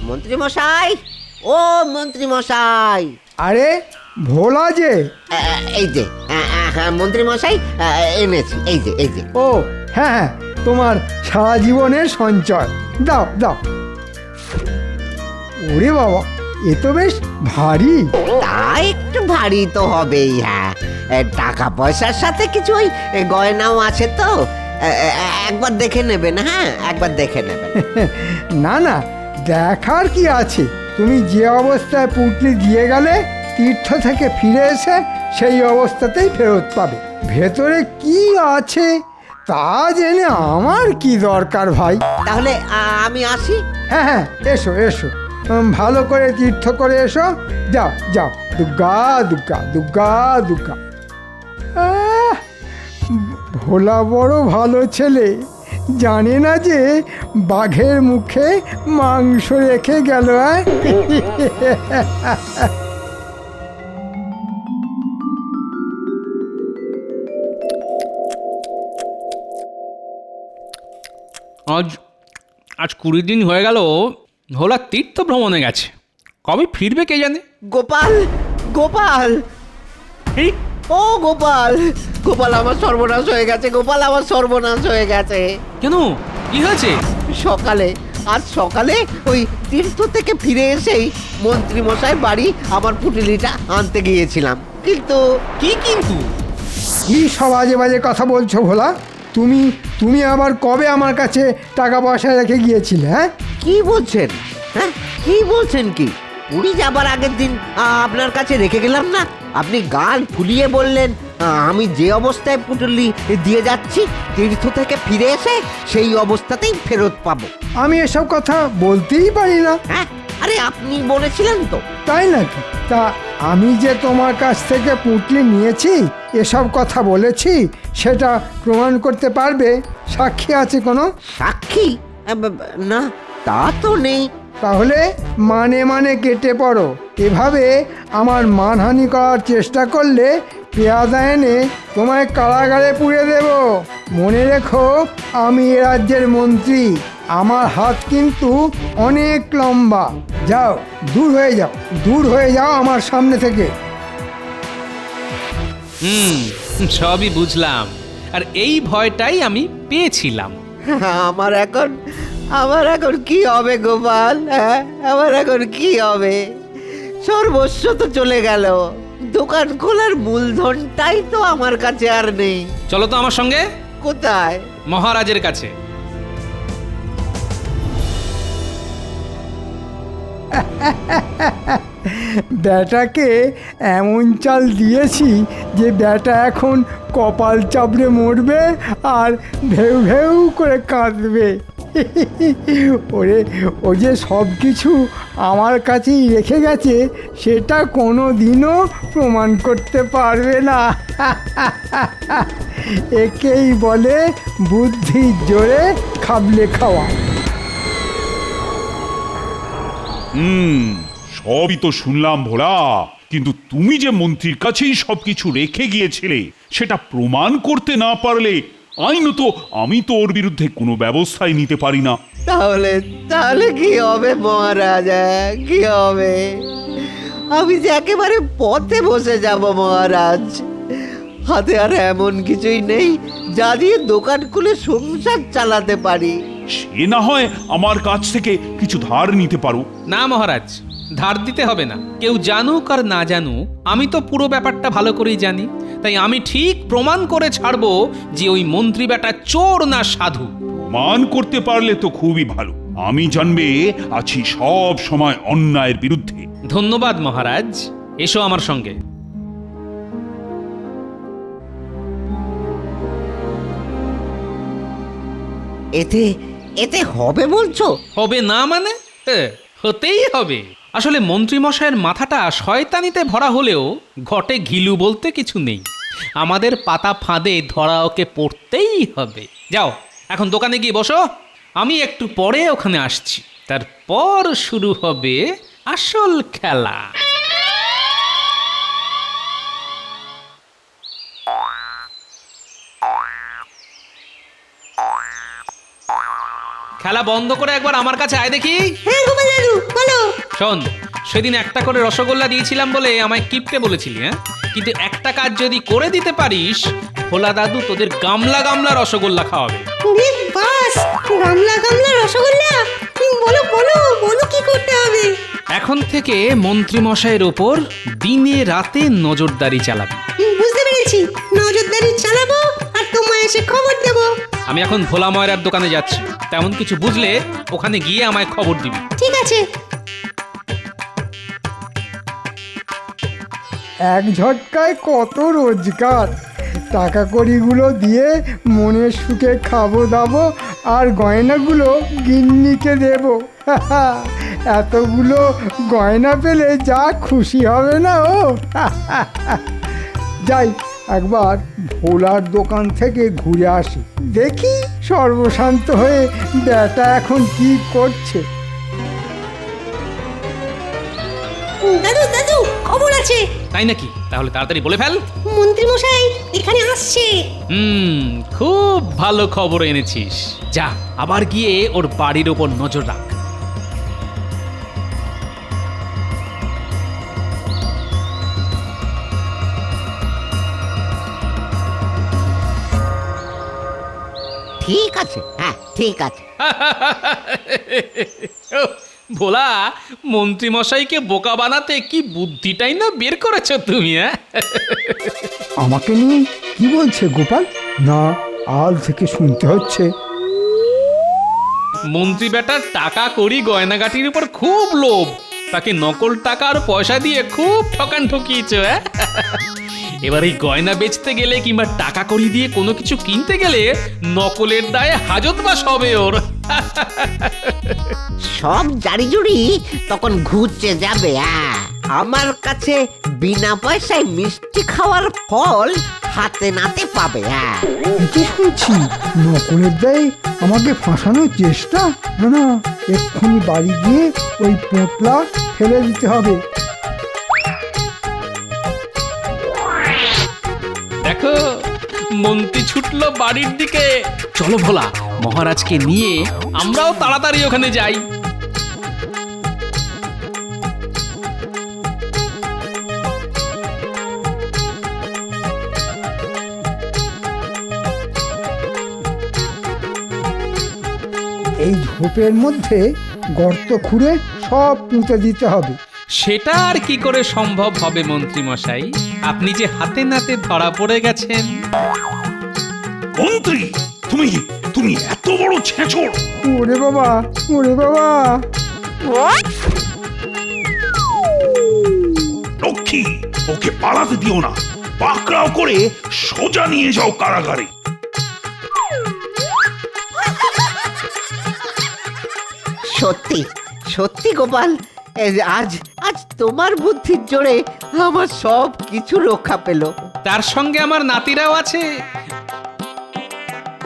মন্ত্রী মশাই, ও মন্ত্রী মশাই। আরে ভোলা যে, এই যে মন্ত্রী মশাই এনেছি, এই যে এই যে। ও হ্যাঁ হ্যাঁ, তোমার সারা জীবনের সঞ্চয়, দাও দাও। ওরে বাবা, এ তো বেশ ভারী। তা একটু ভারী তো হবেই। হ্যাঁ, টাকা পয়সার সাথে কিছু ওই গয়নাও আছে তো, একবার দেখে নেবেন। হ্যাঁ, একবার দেখে নেবেন। না না, দেখার কি আছে, তুমি যে অবস্থায় পুঁটলি দিয়ে গেলে তীর্থ থেকে ফিরে এসে সেই অবস্থাতেই ফেরত পাবে। ভেতরে কি আছে তা জেনে আমার কি দরকার ভাই। তাহলে আমি আসি। হ্যাঁ হ্যাঁ, এসো এসো, ভালো করে তীর্থ করে এসো। যাও যাও, দুর্গা দুর্গা দুর্গা দুর্গা। ভোলা বড় ভালো ছেলে, জানে না যে বাঘের মুখে মাংস রেখে গেল। আজ আজ 20 দিন হয়ে গেল ভোলা তীর্থ ভ্রমণে গেছে, কবে ফিরবে কে জানে। গোপাল, গোপাল, ও গোপাল, গোপাল আমার সর্বনাশ হয়ে গেছে, গোপাল আমার সর্বনাশ হয়ে গেছে। কেন, কি হয়েছে? সকালে, আজ সকালে ওই তীর্থ থেকে ফিরে এসেই মন্ত্রী মশাই বাড়ি আমার পুটলিটা আনতে গিয়েছিলাম, কিন্তু কিন্তু কি সব আজে বাজে কথা বলছো ভোলা? তুমি তুমি আবার কবে আমার কাছে টাকা পয়সা রেখে গিয়েছিলে? হ্যাঁ, কি বলছেন? হ্যাঁ, কি বলছেন? কি পুরী যাবার আগের দিন আপনার কাছে রেখে গেলাম না? আপনি গাল ফুলিয়ে বললেন আমি যে অবস্থায় পুটলি দিয়ে যাচ্ছি তীর্থ থেকে ফিরে এসে সেই অবস্থাতেই ফেরত পাবো। আমি এসব কথা বলতেই পারি না। হ্যাঁ, আরে আপনি বলেছিলেন তো। তাই নাকি? তা আমি যে তোমার কাছ থেকে পুঁটলি নিয়েছি, এসব কথা বলেছি, সেটা প্রমাণ করতে পারবে? সাক্ষী আছে কোনো? সাক্ষী? না, তা তো নেই। তাহলে মানে কেটে পড়ো। এভাবে আমার মানহানি করার চেষ্টা করলে পেয়াদা এনে তোমায় কারাগারে পুড়ে দেব। মনে রেখো, আমি এ রাজ্যের মন্ত্রী, আমার হাত কিন্তু অনেক লম্বা। যাও, দূর হয়ে যাও আমার সামনে থেকে। সবই বুঝলাম, আর এই ভয়টাই আমি পেয়েছিলাম। আমার এখন কি হবে গোপাল? হ্যাঁ, আমার এখন কি হবে? সর্বস্ব তো চলে গেল, দোকান খোলার মূলধনটাই তো আমার কাছে আর নেই। চলো তো আমার সঙ্গে। কোথায়? মহারাজের কাছে। ব্যাটাকে এমন চাল দিয়েছি যে ব্যাটা এখন কপাল চাপড়ে মরবে আর ভেউ ভেউ করে কাঁদবে। ওরে, ও যে সব কিছু আমার কাছেই রেখে গেছে, সেটা কোনো দিনও প্রমাণ করতে পারবে না। একেই বলে বুদ্ধির জোরে খাবলে খাওয়া। সবই তো শুনলাম ভোলা, কিন্তু তুমি যে মন্ত্রীর কাছেই সবকিছু রেখে গিয়েছিলে, সেটা প্রমাণ করতে না পারলে আইনত আমি তো ওর বিরুদ্ধে কোনো ব্যবস্থাই নিতে পারি না। তাহলে কি হবে মহারাজ? কি হবে? আমি যে একেবারে পথে বসে যাব মহারাজ। হাতে আর এমন কিছুই নেই যা দিয়ে দোকান খুলে সংসার চালাতে পারি। সে না হয় আমার কাছ থেকে কিছু ধার নিতে পারো। না মহারাজ, ধার দিতে হবে না। কেউ জানুক আর না জানুক, আমি তো পুরো ব্যাপারটা ভালো করেই জানি। তাই আমি ঠিক প্রমাণ করে ছাড়বো যে ওই মন্ত্রী বেটা চোর না সাধু। প্রমাণ করতে পারলে তো খুবই ভালো। আমি জানবে আছি সব সময় অন্যায়ের বিরুদ্ধে। ধন্যবাদ মহারাজ, এসো আমার সঙ্গে। এতে হবে বলছো? হবে না মানে? হতেই হবে। আসলে মন্ত্রী মশাইয়ের মাথাটা শয়তানিতে ভরা হলেও ঘটে ঘিলু বলতে কিছু নেই। আমাদের পাতা ফাঁদে ধরা ওকে পড়তেই হবে। যাও, এখন দোকানে গিয়ে বসো, আমি একটু পরে ওখানে আসছি। তারপর শুরু হবে আসল খেলা। খেলা বন্ধ করে একবার আমার কাছে আয় দেখি। হ্যাঁ গোপাল দাদু, বলো। শোন, সেদিন একটা করে রসগোল্লা দিয়েছিলাম বলে আমায় কিপটে বলেছিলি, হ্যাঁ? কিন্তু একটা কাজ যদি করে দিতে পারিস, ভোলা দাদু তোদের গামলা গামলা রসগোল্লা খাওয়াবে। বাস, গামলা রসগোল্লা? বলো কি করতে হবে? এখন থেকে মন্ত্রী মশাইয়ের ওপর দিনে রাতে নজরদারি চালাবি। বুঝতে পেরেছি, নজরদারি চালাবো আর তোমায় এসে খবর দেবো। আমি এখন ভোলা ময়রার দোকানে যাচ্ছি, তেমন কিছু বুঝলে ওখানে গিয়ে আমায় খবর দিবি। ঠিক আছে। এক ঝটকায় কত রোজগার। টাকা কড়িগুলো দিয়ে মনের সুখে খাবো দাবো আর গয়নাগুলো গিন্নিকে দেব। এতগুলো গয়না পেলে যা খুশি হবে না ও। যাই, একবার ভোলার দোকান থেকে ঘুরে আসি, দেখি সর্বশান্ত হয়ে ব্যাটা এখন কি করছে। দাদু, খবর আছে। তাই নাকি? তাহলে তাড়াতাড়ি বলে ফেল। মন্ত্রী মশাই এখানে আসছে। খুব ভালো খবর এনেছিস। যা, আবার গিয়ে ওর বাড়ির ওপর নজর রাখ। ঠিক আছে, হ্যাঁ ঠিক আছে। ভোলা, মন্ত্রী মশাইকে বোকা বানাতে কি বুদ্ধিটাই না বের করেছো তুমি, হ্যাঁ? আমাকে নিয়ে কি বলছে গোপাল? না, আল থেকে শুনতে হচ্ছে। মন্ত্রী বেটার টাকা কড়ি গয়নাগাটির উপর খুব লোভ, তাকে নকল টাকা আর পয়সা দিয়ে খুব ঠকান ঠকিয়েছ। এবার এই গয়না বেচতে গেলে কিংবা টাকা কড়ি দিয়ে কোনো কিছু কিনতে গেলে নকলের দায়ে হাজতবাস হবে ওর। সব জারি জুড়ি তখন ঘুরছে যাবে। আমার কাছে বিনা পয়সায় মিষ্টি খাওয়ার ফল হাতে নাতে পাবে। কি শুনছি, নকলের দায়ে আমাকে ফাঁসানোর চেষ্টা? না না, এক্ষুনি বাড়ি গিয়ে ওই পোঁটলা ফেলে দিতে হবে। দেখো মন্ত্রী ছুটলো বাড়ির দিকে। চলো ভোলা, মহারাজকে নিয়ে আমরাও তাড়াতাড়ি ওখানে যাই। এই ঝোপের মধ্যে গর্ত খুঁড়ে সব পুঁতে দিতে হবে। সেটা আর কি করে সম্ভব হবে মন্ত্রী মশাই? আপনি যে হাতে নাতে ধরা পড়ে গেছেন। মন্ত্রী, তুমি তুমি এত বড় ছেঁচড়! ওরে বাবা, ওরে বাবা! লক্ষ্মী, ওকে পালাতে দিও না, পাকড়াও করে সোজা নিয়ে যাও কারাগারে। সত্যি সত্যি গোপাল, আজ আজ তোমার বুদ্ধির জোরে আমার সব কিছু রক্ষা পেল। তার সঙ্গে আমার নাতিরাও আছে।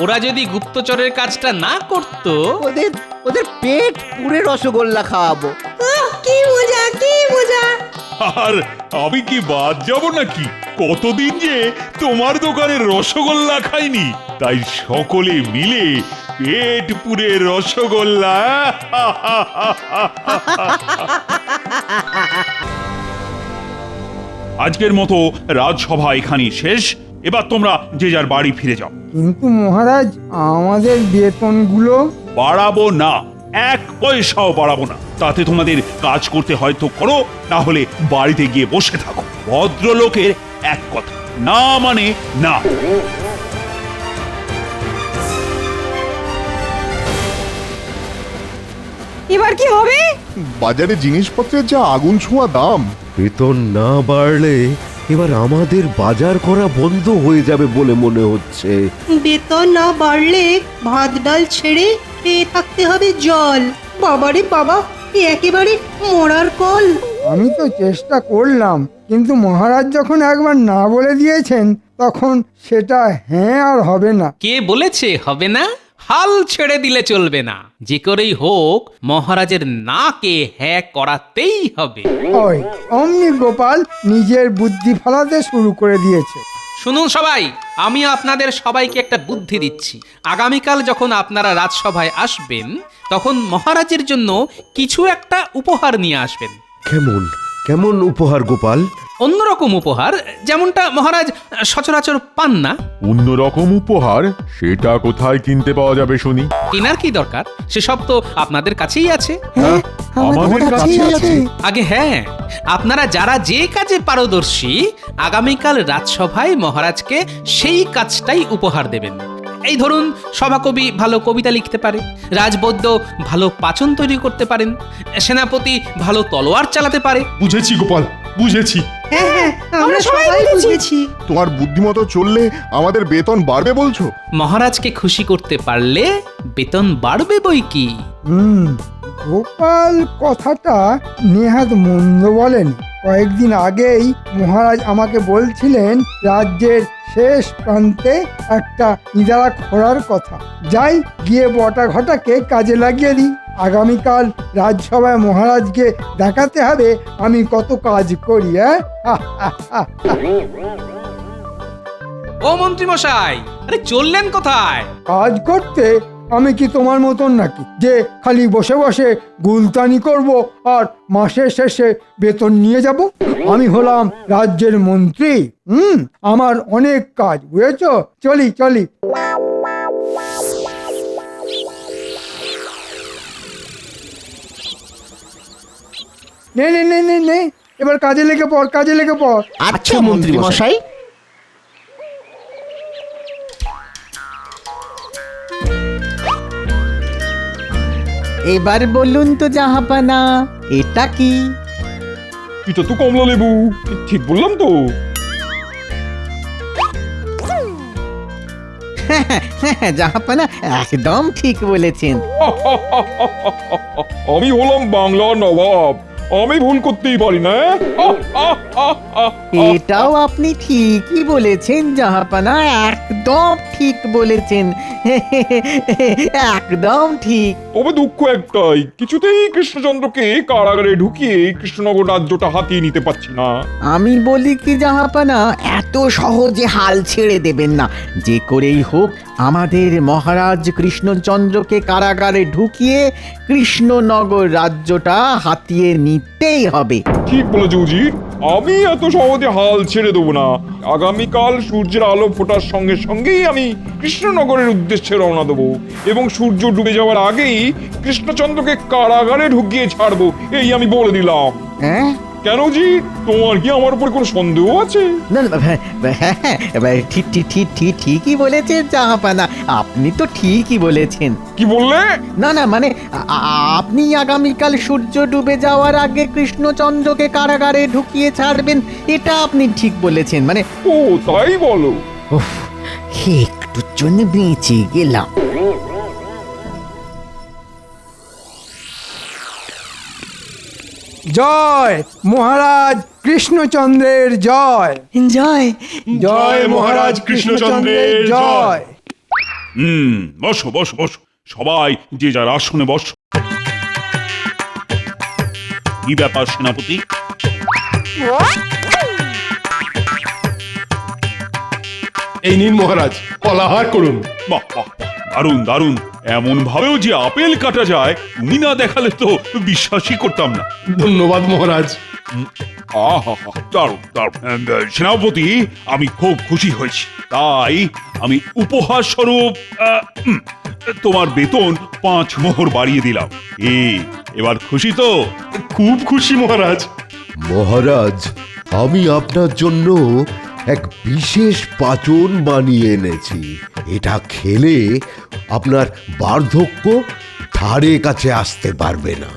ওরা যদি গুপ্তচরের কাজটা না করতো, ওদের ওদের পেট পুরে রসগোল্লা খাওয়াবো। কি মজা, কি মজা! আর আমি কি বাদ যাব নাকি? কতদিন যে তোমার দোকানের রসগোল্লা খাইনি, তাই সকলে মিলে পেট পুরে রসগোল্লা। আজকের মতো রাজসভা এখানেই শেষ। এবার তোমরা যে যার বাড়ি ফিরে যাও। কিন্তু মহারাজ, আমাদের বেতনগুলো? বাড়াবো না, এক পয়সাও বাড়াবো না। তাতে তোমাদের কাজ করতে হয়তো করো, না হলে বাড়িতে গিয়ে বসে থাকো। ভদ্রলোকের এক কথা, না মানে না। এবার কি হবে? বাজারে জিনিসপত্রের যা আগুন ছোঁয়া দাম। বেতন না বাড়লে এবার আমাদের বাজার করা বন্ধ হয়ে যাবে বলে মনে হচ্ছে। বেতন না বাড়লে ভাত ডাল ছেড়ে খেয়ে থাকতে হবে জল। বাবারে বাবা, এ একেবারে মরার কল। আমি তো চেষ্টা করলাম, কিন্তু মহারাজ যখন একবার না বলে দিয়েছেন, তখন সেটা হ্যাঁ আর হবে না। কে বলেছে হবে না? হাল ছেড়ে দিলে চলবে না। যে করেই হোক মহারাজের নাকে হ্যাঁ করাতেই হবে। ওই অমনি গোপাল নিজের বুদ্ধি ফলাতে শুরু করে দিয়েছে। শুনুন সবাই, আমি আপনাদের সবাইকে একটা বুদ্ধি দিচ্ছি। আগামীকাল যখন আপনারা রাজসভায় আসবেন, তখন মহারাজের জন্য কিছু একটা উপহার নিয়ে আসবেন। কেমন কেমন উপহার গোপাল? অন্যরকম উপহার, যেমনটা মহারাজ সচরাচর পান না। অন্যরকম উপহার? সেটা কোথায় কিনতে পাওয়া যাবে শুনি? কেনার কি দরকার? সেসব তো আপনাদের কাছেই আছে। হ্যাঁ, আমাদের কাছেই আছে? আগে হ্যাঁ, আপনারা যারা যে কাজে পারদর্শী, আগামীকাল রাজসভায় মহারাজকে সেই কাজটাই উপহার দেবেন। এই ধরুন, সভাকবি ভালো কবিতা লিখতে পারে, রাজবৈদ্য ভালো পাচন তৈরি করতে পারেন, সেনাপতি ভালো তলোয়ার চালাতে পারে। বুঝেছি গোপাল, বুঝেছি। হ্যাঁ হ্যাঁ, আমরা সবাই বুঝেছি। তোমার বুদ্ধিমতো চললে আমাদের বেতন বাড়বে বলছো? মহারাজকে খুশি করতে পারলে বেতন বাড়বে বই কি। গোপাল কথাটা নেহাত মন্দ বলেন। কয়েকদিন আগেই মহারাজ আমাকে বলছিলেন রাজ্যের শেষ প্রান্তে একটা ইদারা খোঁড়ার কথা। যাই গিয়ে বটা ঘটাকে কাজে লাগিয়ে দিই। আগামীকাল রাজসভায় মহারাজকে দেখাতে হবে আমি কত কাজ করি। ও মন্ত্রী মশাই, আরে চললেন কোথায়? কাজ করতে আমি কি তোমার মতন নাকি যে খালি বসে বসে গুলতানি করব আর মাসের শেষে বেতন নিয়ে যাব? আমি হলাম রাজ্যের মন্ত্রী। আমার অনেক কাজ, বুঝেছো? চলি চলি। নে নে নে নে নে, এবার কাজে লেগে পড়, কাজে লেগে পড়। আচ্ছা মন্ত্রী মশাই। এবার বলুন তো জাহাপানা, এটা কি? এটা তো কমলা লেবু, ঠিক বললাম তো? জাহাপানা একদম ঠিক বলেছেন। আমি হলাম বাংলার নবাব, আমি ভুল করতেই পারি না। এটাও আপনি ঠিকই বলেছেন জাহাপানা, একদম ঠিক বলেছেন। একদম ঠিক। তবে দুঃখ একটাই, কিছুতেই কৃষ্ণচন্দ্রকে কারাগারে ঢুকিয়ে কৃষ্ণনগর রাজ্যটা হাতিয়ে নিতে পারছি না। আমি বলি কি জাহাপানা, এত সহজে হাল ছেড়ে দেবেন না। যে করেই হোক আমাদের মহারাজ কৃষ্ণচন্দ্রকে কারাগারে ঢুকিয়ে কৃষ্ণনগর রাজ্যটা হাতিয়ে নিতেই হবে। ঠিক বলেছো উজির, আমি এত সহজে হাল ছেড়ে দেবো না। আগামীকাল সূর্যের আলো ফোটার সঙ্গে সঙ্গেই আমি কৃষ্ণনগরের উদ্দেশ্যে রওনা দেবো এবং সূর্য ডুবে যাওয়ার আগেই কৃষ্ণচন্দ্রকে কারাগারে ঢুকিয়ে ছাড়বো, এই আমি বলে দিলাম। হ্যাঁ কেন জি, তোমার কি আমার উপর কোনো সন্দেহ আছে? না না, ঠিকই বলেছেন জাহাপানা, আপনি তো ঠিকই বলেছেন। কি বললে? না না, মানে আপনি আগামীকাল সূর্য ডুবে যাওয়ার আগে কৃষ্ণচন্দ্রকে কারাগারে ঢুকিয়ে ছাড়বেন, এটা আপনি ঠিক বলেছেন। মানে ও তাই বলো? একটুর জন্য বেঁচে গেলাম। জয় মহারাজ কৃষ্ণচন্দ্রের জয়। জয় জয় মহারাজ কৃষ্ণচন্দ্রের জয়। বসো বসো বসো, সবাই যে যার আসনে বসো। কি ব্যাপার সেনাপতি? এই নিন মহারাজ, ফলাহার করুন। বাহ বাহ, দারুণ দারুণ। এমন ভাবেও যে আপেল কাটা যায় তুমি না দেখালে তো বিশ্বাসই করতাম না। ধন্যবাদ মহারাজ। দারুণ দারুণ। সেনাপতি, আমি খুব খুশি হয়েছি। তাই আমি উপহার স্বরূপ তোমার বেতন 5 মোহর বাড়িয়ে দিলাম। এবার খুশি তো? খুব খুশি মহারাজ। মহারাজ, আমি আপনার জন্য এক বিশেষ পাচন বানিয়ে এনেছি। এটা খেলে আপনার বার্ধক্য ধারে কাছে আসতে পারবে না।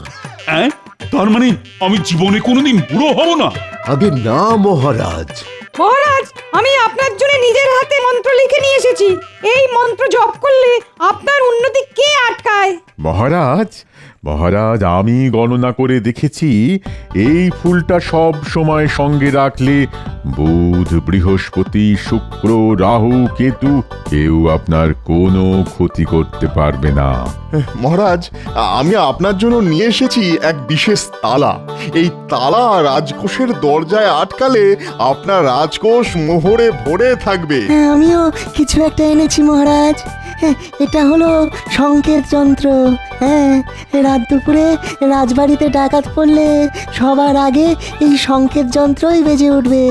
তার মানে আমি জীবনে কোনোদিন বুড়ো হব না? আগে না মহারাজ। মহারাজ, আমি আপনার জন্য নিজের হাতে মন্ত্র লিখে নিয়ে এসেছি। এই মন্ত্র জপ করলে আপনার উন্নতি কে আটকায়? মহারাজ, মহারাজ, আমি গণনা করে দেখেছি এই ফুলটা সব সময় সঙ্গে রাখলে বুধ, বৃহস্পতি, শুক্র, রাহু, কেতু কেউ আপনার কোনো ক্ষতি করতে পারবে না। মহারাজ, আমি আপনার জন্য নিয়ে এসেছি এক বিশেষ তালা। এই তালা রাজকোষের দরজায় আটকালে আপনার রাজকোষ মোহরে ভরে থাকবে। আমিও কিছু একটা এনেছি মহারাজ। এটা হলো সংকেত যন্ত্র। হ্যাঁ, রাত দুপুরে রাজবাড়িতে ডাকাত পড়লে সবার আগে এই সংকেত যন্ত্রই বেজে উঠবে।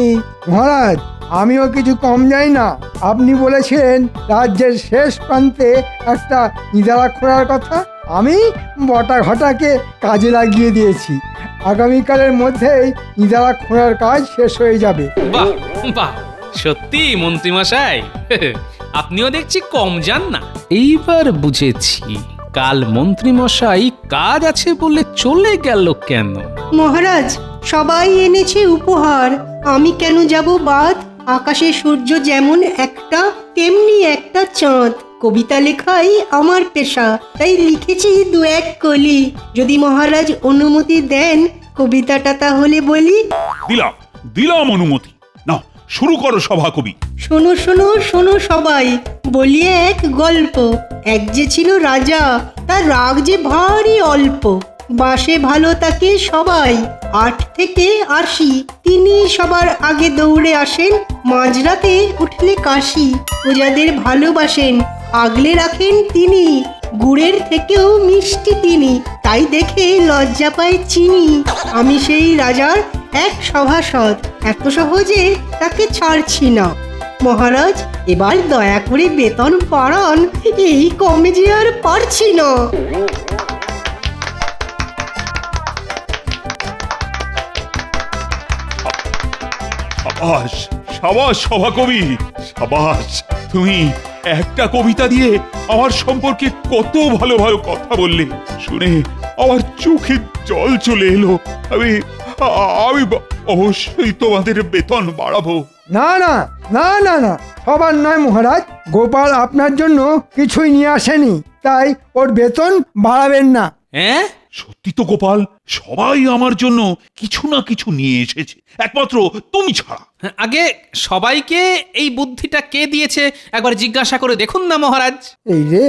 মহারাজ, আমিও কিছু কম যাই না। আপনি বলেছেন রাজ্যের শেষ প্রান্তে একটা ইঁদারা খোঁড়ার কথা, আমি বটা ঘটাকে কাজে লাগিয়ে দিয়েছি। আগামীকালের মধ্যেই ইঁদারা খোঁড়ার কাজ শেষ হয়ে যাবে। বাহ বাহ, সত্যি মন্ত্রীমশাই, আপনিও দেখছি কম যান না। এইবার বুঝেছি কাল মন্ত্রীমশাই কাজ আছে বলে চলে গেল কেন। মহারাজ, সবাই এনেছে উপহার, আমি কেন যাব বাদ? আকাশে সূর্য যেমন একটা, তেমনি একটা চাঁদ। কবিতা লেখাই আমার পেশা, তাই লিখেছি 2-1 কলি। যদি মহারাজ অনুমতি দেন কবিতাটা তাহলে বলি। দিলাম দিলাম অনুমতি। না, শুরু করো সভা কবি। শোনো শোনো শোনো সবাই, বলি এক গল্প। এক যে ছিল রাজা, তার রাগ যে ভারী অল্প। বাসে ভালো তাকে সবাই, 8 থেকে 80। তিনি সবার আগে দৌড়ে আসেন, মাঝরাতে উঠলে কাশি। প্রজাদের ভালোবাসেন, আগলে রাখেন তিনি। গুড়ের থেকেও মিষ্টি তিনি, তাই দেখে লজ্জা পায় চিনি। আমি সেই রাজার এক সভাসদ, এত সহজে তাকে ছাড়ছি না। মহারাজ, এবার দয়া করে বেতন বাড়ান, এই কমে যে আর পারছি না। সাবাস সাবাস সভাকবি, সাবাস। তুমি একটা কবিতা দিয়ে আমার সম্পর্কে কত ভালো ভালো কথা বললে, শুনে আমার চোখে জল চলে এলো। আমি অবশ্যই তোমাদের বেতন বাড়াবো। না না না না না, সবার নয় মহারাজ, গোপাল আপনার জন্য কিছুই নিয়ে আসেনি, তাই ওর বেতন বাড়াবেন না। হ্যাঁ, সত্যি তো গোপাল, সবাই আমার জন্য কিছু না কিছু নিয়ে এসেছে, একমাত্র তুমি ছাড়া। আগে সবাইকে এই বুদ্ধিটা কে দিয়েছে একবার জিজ্ঞাসা করে দেখুন না মহারাজ। এই রে,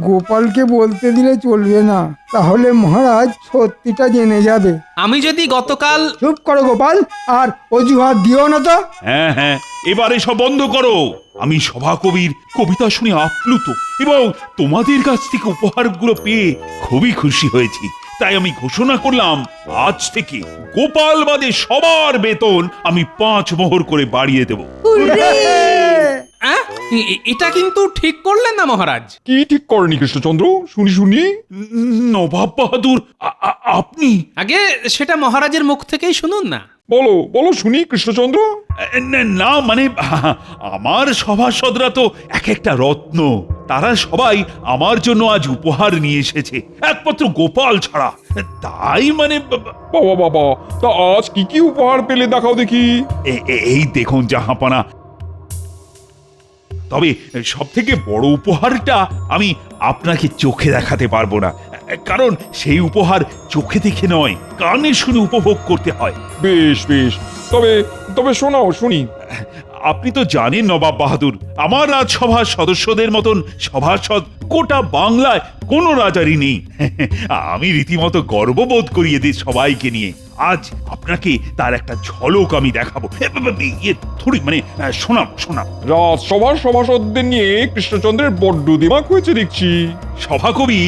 গোপালকে বলতে দিলে চলবে না, তাহলে মহারাজ সত্যিটা জেনে যাবে। আমি যদি গতকাল... চুপ করো গোপাল, আর অজুহাত দিও না তো। হ্যাঁ হ্যাঁ, এবারে সব বন্ধ করো। আমি সভাকবির কবিতা শুনে আপ্লুত এবং তোমাদের কাছ থেকে উপহারগুলো পেয়ে খুবই খুশি হয়েছি। তাই আমি ঘোষণা করলাম, আজ থেকে গোপাল বাদে সবার বেতন আমি 5 মোহর করে বাড়িয়ে দেব। এটা কিন্তু ঠিক করলেন না মহারাজ। কি ঠিক করেনি কৃষ্ণচন্দ্র? শুনি। নবাব বাহাদুর, আপনি? আগে সেটা মহারাজের মুখ থেকেই শুনুন না। বলো শুনি কৃষ্ণচন্দ্র। না মানে, আমার সভাসদরা তো এক একটা রত্ন, তারা সবাই আমার জন্য আজ উপহার নিয়ে এসেছে, একমাত্র গোপাল ছাড়া। তাই মানে... বাবা, তা আজ কি কি উপহার পেলে দেখাও দেখি। এই দেখুন জাহাপানা, তবে সব থেকে বড় উপহারটা আমি আপনাকে চোখে দেখাতে পারবো না, কারণ সেই উপহার চোখে দেখে নয়, কানে শুনে উপভোগ করতে হয়। বেশ, তবে শোনাও শুনি। আপনি তো জানেন নবাব বাহাদুর, আমার রাজসভার সদস্যদের মতন সভাসদ গোটা বাংলায় কোনো রাজারই নেই। আমি রীতিমতো গর্ববোধ করি এদের সবাইকে নিয়ে। আজ আপনাকে তার একটা ঝলক আমি দেখাবো। থোড়ি মানে শোনাব। রাজসভার সভাসদদের নিয়ে কৃষ্ণচন্দ্রের বড্ড দিমাগ হয়েছে দেখছি। সভাকবি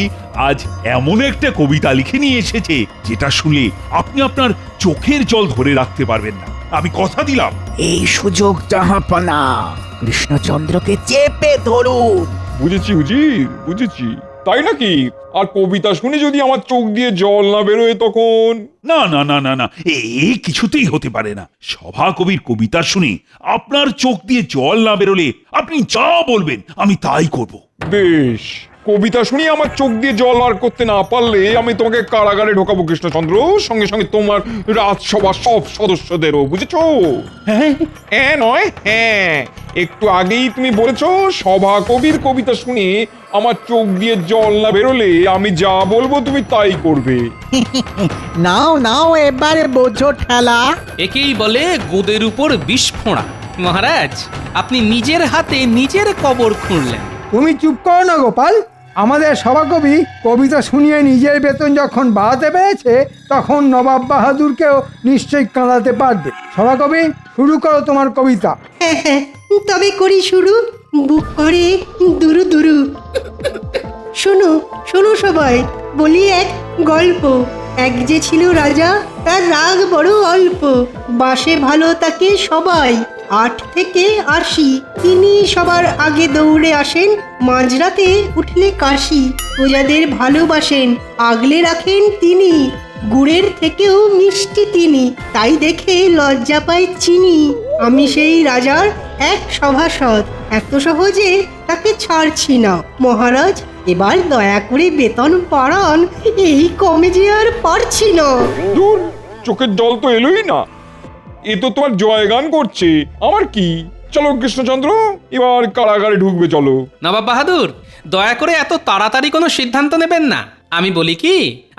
আজ এমন একটা কবিতা লিখে নিয়ে এসেছে, যেটা শুনলে আপনি আপনার চোখের জল ধরে রাখতে পারবেন না, আমি কথা দিলাম। এই সুযোগ জাহাপনা, কৃষ্ণচন্দ্রকে চেপে ধরুন। বুঝেছি। তাই নাকি? আর কবিতা শুনে যদি আমার চোখ দিয়ে জল না বেরোয় তখন? না, এই কিছুতেই হতে পারে না। সভাকবির কবিতা শুনে আপনার চোখ দিয়ে জল না বেরোলে আপনি যা বলবেন আমি তাই করব। বেশ, কবিতা শুনে আমার চোখ দিয়ে জল আর করতে না পারলে আমি তোমাকে কারাগারে ঢোকাবো কৃষ্ণচন্দ্র, সঙ্গে সঙ্গে তোমার রাজসভার সব সদস্যদেরও। বুঝেছো? হ্যাঁ নয় হ্যাঁ, একটু আগেই তুমি বলেছো সভাকবির কবিতা শুনে আমার চোখ দিয়ে জল না বেরোলে আমি যা বলবো তুমি তাই করবে। নাও এবারে বোঝো ঠেলা। একেই বলে গোদের উপর বিষ ফোঁড়া। মহারাজ, আপনি নিজের হাতে নিজের কবর খুঁড়লেন। তুমি চুপ করো না গোপাল, আমাদের সভাকবি কবিতা শুনিয়ে নিজের বেতন যখন বাড়াতে পেরেছে, তখন নবাব বাহাদুরকেও নিশ্চয়ই কাঁদাতে পারবে। সভাকবি, শুরু করো তোমার কবিতা। হ্যাঁ, তবে করি শুরু। বুক করে দুরু। শোনো সবাই, বলি এক গল্প। এক যে ছিল রাজা, তার রাগ বড় অল্প, বাসে ভালো তাকে সবাই, 8 থেকে 80। তিনি সবার আগে দৌড়ে আসেন, মাঝরাতে উঠলে কাশি। প্রজাদের ভালোবাসেন, আগলে রাখেন তিনি, গুড়ের থেকেও মিষ্টি তিনি, তাই দেখে লজ্জা পায় চিনি। আমি সেই রাজার এক সভাসদ, এত সহজে তাকে ছাড়ছি না। মহারাজ, এবার দয়া করে বেতন বাড়ান, এই কমে যে আর পারছি না। দূর, চোখের জল তো এলোই না। এ তো তোমার জয়গান করছে, আমার কি? চলো কৃষ্ণচন্দ্র, এবার কারাগারে ঢুকবে চলো। নবাব বাহাদুর, দয়া করে এত তাড়াতাড়ি কোনো সিদ্ধান্ত নেবেন না। আমি বলি কি,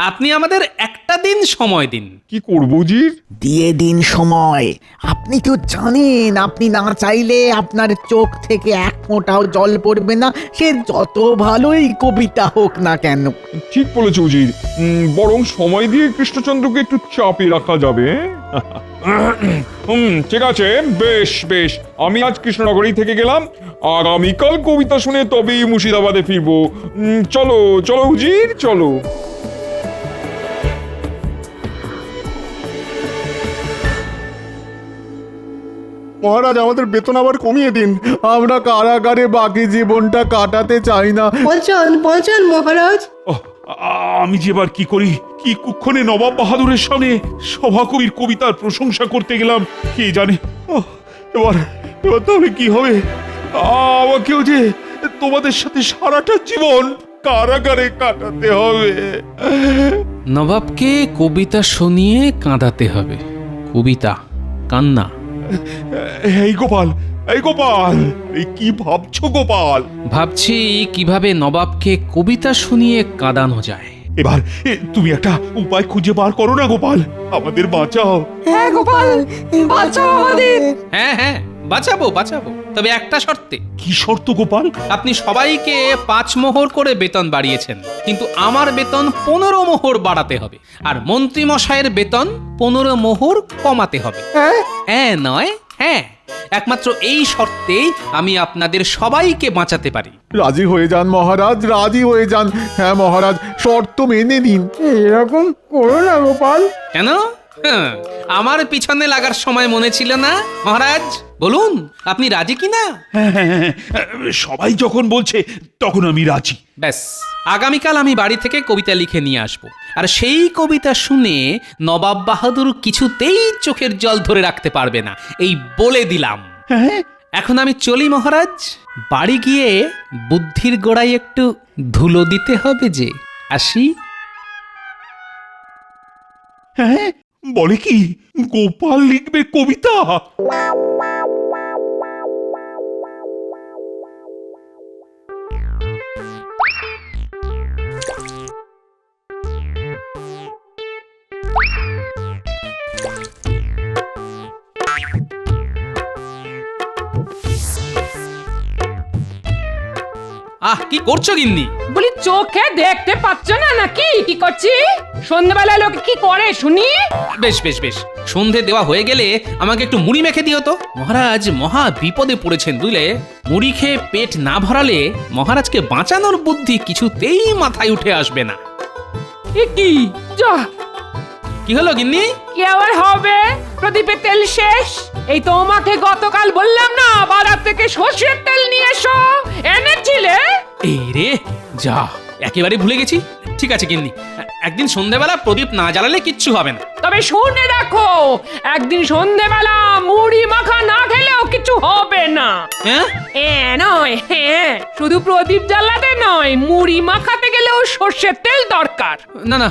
আপনি আমাদের একটা দিন সময় দিন। কি করবো জির? দিয়ে দিন সময়। আপনি তো জানেন, আপনি না চাইলে আপনার চোখ থেকে এক ফোঁটাও জল পড়বে না, সে যত ভালোই কবিতা হোক না কেন। ঠিক বলেছ উজির, বরং সময় দিয়ে কৃষ্ণচন্দ্রকে একটু চাপে রাখা যাবে। ঠিক আছে, বেশ, আমি আজ কৃষ্ণনগরেই থেকে গেলাম, আগামীকাল কবিতা শুনে তবেই মুর্শিদাবাদে ফিরবো। চলো উজির, চলো। মহারাজ, আমাদের বেতন আবার কমিয়ে দিন, আমরা কারাগারে বাকি জীবনটা কাটাতে চাই না। বাঁচান মহারাজ। আমি যে এবার কি করি, কি কুক্ষণে নবাব বাহাদুরের সামনে সভাকবির কবিতার প্রশংসা করতে গেলাম, কে জানে। এবার তাহলে কি হবে? আমাকেও যে তোমাদের সাথে সারাটা জীবন কারাগারে কাটাতে হবে। নবাবকে কবিতা শুনিয়ে কাঁদাতে হবে। কবিতা, কান্না। এই গোপাল, এই গোপাল, এই কি ভাবছো গোপাল? ভাবছি কিভাবে নবাবকে কবিতা শুনিয়ে কাঁদানো যায়। এবার তুমি একটা উপায় খুঁজে বার করো না গোপাল, আমাদের বাঁচাও। হ্যাঁ গোপাল, বাঁচাও আমাদের। হ্যাঁ হ্যাঁ, বাঁচাবো বাঁচাবো, তবে একটা শর্তে। কি শর্ত গোপাল? আপনি সবাইকে 5 মোহর করে বেতন বাড়িয়েছেন, কিন্তু আমার বেতন 15 মোহর বাড়াতে হবে, আর মন্ত্রী মশাইয়ের বেতন 15 মোহর কমাতে হবে। হ্যাঁ নয় হ্যাঁ, একমাত্র এই শর্তেই আমি আপনাদের সবাইকে বাঁচাতে পারি। রাজি হয়ে যান মহারাজ, রাজি হয়ে যান। হ্যাঁ মহারাজ, শর্ত মেনে নিন। এরকম করো না গোপাল। কেন? হ্যাঁ, আমার পিছনে লাগার সময় মনে ছিল না মহারাজ? বলুন আপনি রাজি কিনা? সবাই যখন বলছে তখন আমি রাজি। ব্যাস, আগামীকাল আমি বাড়ি থেকে কবিতা লিখে নিয়ে আসব, আর সেই কবিতা শুনে নবাব বাহাদুর কিছুতেই চোখের জল ধরে রাখতে পারবে না, এই বলে দিলাম। এখন আমি চলি মহারাজ, বাড়ি গিয়ে বুদ্ধির গোড়ায় একটু ধুলো দিতে হবে যে। আসি। হ্যাঁ, বলে কি গোপাল লিখবে কবিতা? আহ, কি করছো গিন্নি? বলি চোখে দেখতে পাচ্ছ না নাকি কি করছি? সন্ধ্যাবেলায় লোকে কি করে শুনি? বেশ বেশ বেশ, সন্ধে দেওয়া হয়ে গেলে আমাকে একটু মুড়ি মেখে দিও তো। মহারাজ মহা বিপদে পড়েছেন বুঝলে। মুড়ি খেয়ে পেট না ভরালে মহারাজকে বাঁচানোর বুদ্ধি কিছুতেই মাথায় উঠে আসবে না। এ কি যা, কি হলো গিন্নি? কি আবার হবে? প্রদীপের তেল শেষ। এই তোমাকে গতকাল বললাম না বাজার থেকে সর্ষের তেল নিয়ে এসো, এনেছিলে? এই রে যা, একেবারে ভুলে গেছি। ঠিক আছে গিন্নি, একদিন সন্ধ্যেবেলা প্রদীপ না জ্বালালে কিচ্ছু হবে না। তবে শুনে রাখো, একদিন সন্ধ্যেবেলা মুড়ি মাখা না খেলেও কিছু হবে না। হ্যাঁ নয়, হ্যাঁ, শুধু প্রদীপ জ্বালাতে নয়, মুড়ি মাখাতে গেলেও সর্ষের তেল দরকার। না না,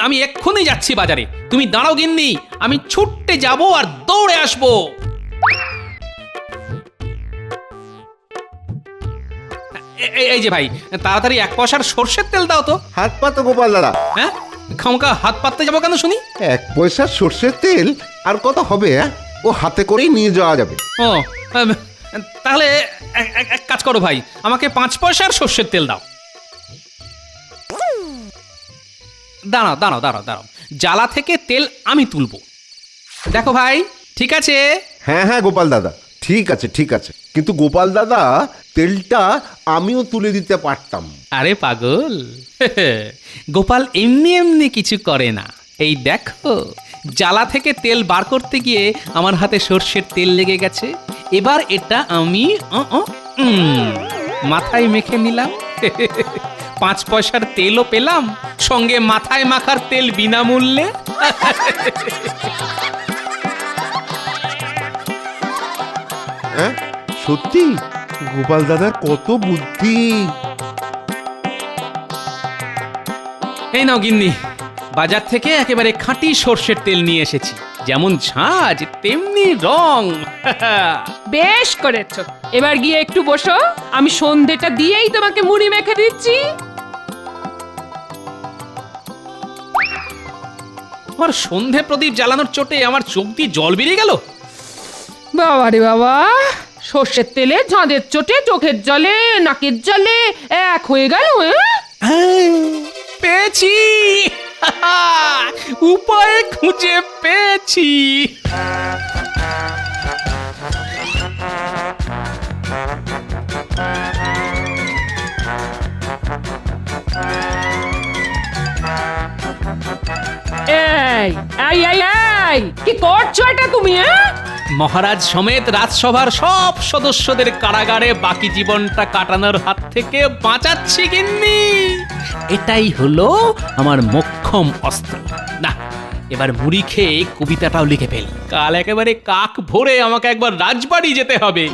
আমি এক্ষুনি যাচ্ছি বাজারে। তুমি দাঁড়াও গিন্নি, আমি ছুটতে যাব আর দৌড়ে আসবো। এই যে ভাই, তাড়াতাড়ি 1 পয়সার সর্ষের তেল দাও তো। হাত পাতো গোপাল দাদা। হ্যাঁ, খামকা হাত পাততে যাবো কেন শুনি? 1 পয়সার সর্ষের তেল আর কত হবে? ও হাতে করেই নিয়ে যাওয়া যাবে। ও, তাহলে এক কাজ করো ভাই, আমাকে 5 পয়সার সর্ষের তেল দাও। দাঁড়াও দাঁড়াও দাঁড়াও দাঁড়াও, জ্বালা থেকে তেল আমি তুলবো। দেখো ভাই, ঠিক আছে? হ্যাঁ হ্যাঁ গোপাল দাদা, ঠিক আছে ঠিক আছে, কিন্তু গোপাল দাদা তেলটা আমিও তুলে দিতে পারতাম। আরে পাগল, গোপাল এমনি এমনি কিছু করে না। এই দেখো, জ্বালা থেকে তেল বার করতে গিয়ে আমার হাতে সর্ষের তেল লেগে গেছে। এবার এটা আমি মাথায় মেখে নিলাম। 5 পয়সার তেলও পেলাম, সঙ্গে মাথায় মাখার তেল বিনামূল্যে। হ্যাঁ সত্যি, গোপাল দাদার কত বুদ্ধি। এই নাও গিন্নি, বাজার থেকে একেবারে খাঁটি সর্ষের তেল নিয়ে এসেছি। যেমন ঝাঁজ তেমনি রং। বেশ করেছো, এবার গিয়ে একটু বসো, আমি সন্ধেটা দিয়েই তোমাকে মুড়ি মেখে দিচ্ছি। আমার সন্ধে প্রদীপ জ্বালানোর চোটে আমার চোখ দিয়ে জল বেরিয়ে গেল। বাবা রে বাবা, সর্ষের তেলে ঝাঁদের চোটে চোখের জলে নাকের জলে এক হয়ে গেল। পেয়েছি, উপায় খুঁজে পেয়েছি। কি করছো এটা তুমি? মহারাজ সমেত রাজসভার সব সদস্যদের কারাগারে বাকি জীবনটা কাটানোর হাত থেকে বাঁচাচ্ছি গিন্নি। এটাই হলো আমার মোক্ষম অস্ত্র। না, এবার মুড়ি খেয়ে কবিতাটাও লিখে ফেল। কাল একেবারে কাক ভোরে আমাকে একবার রাজবাড়ি যেতে হবে।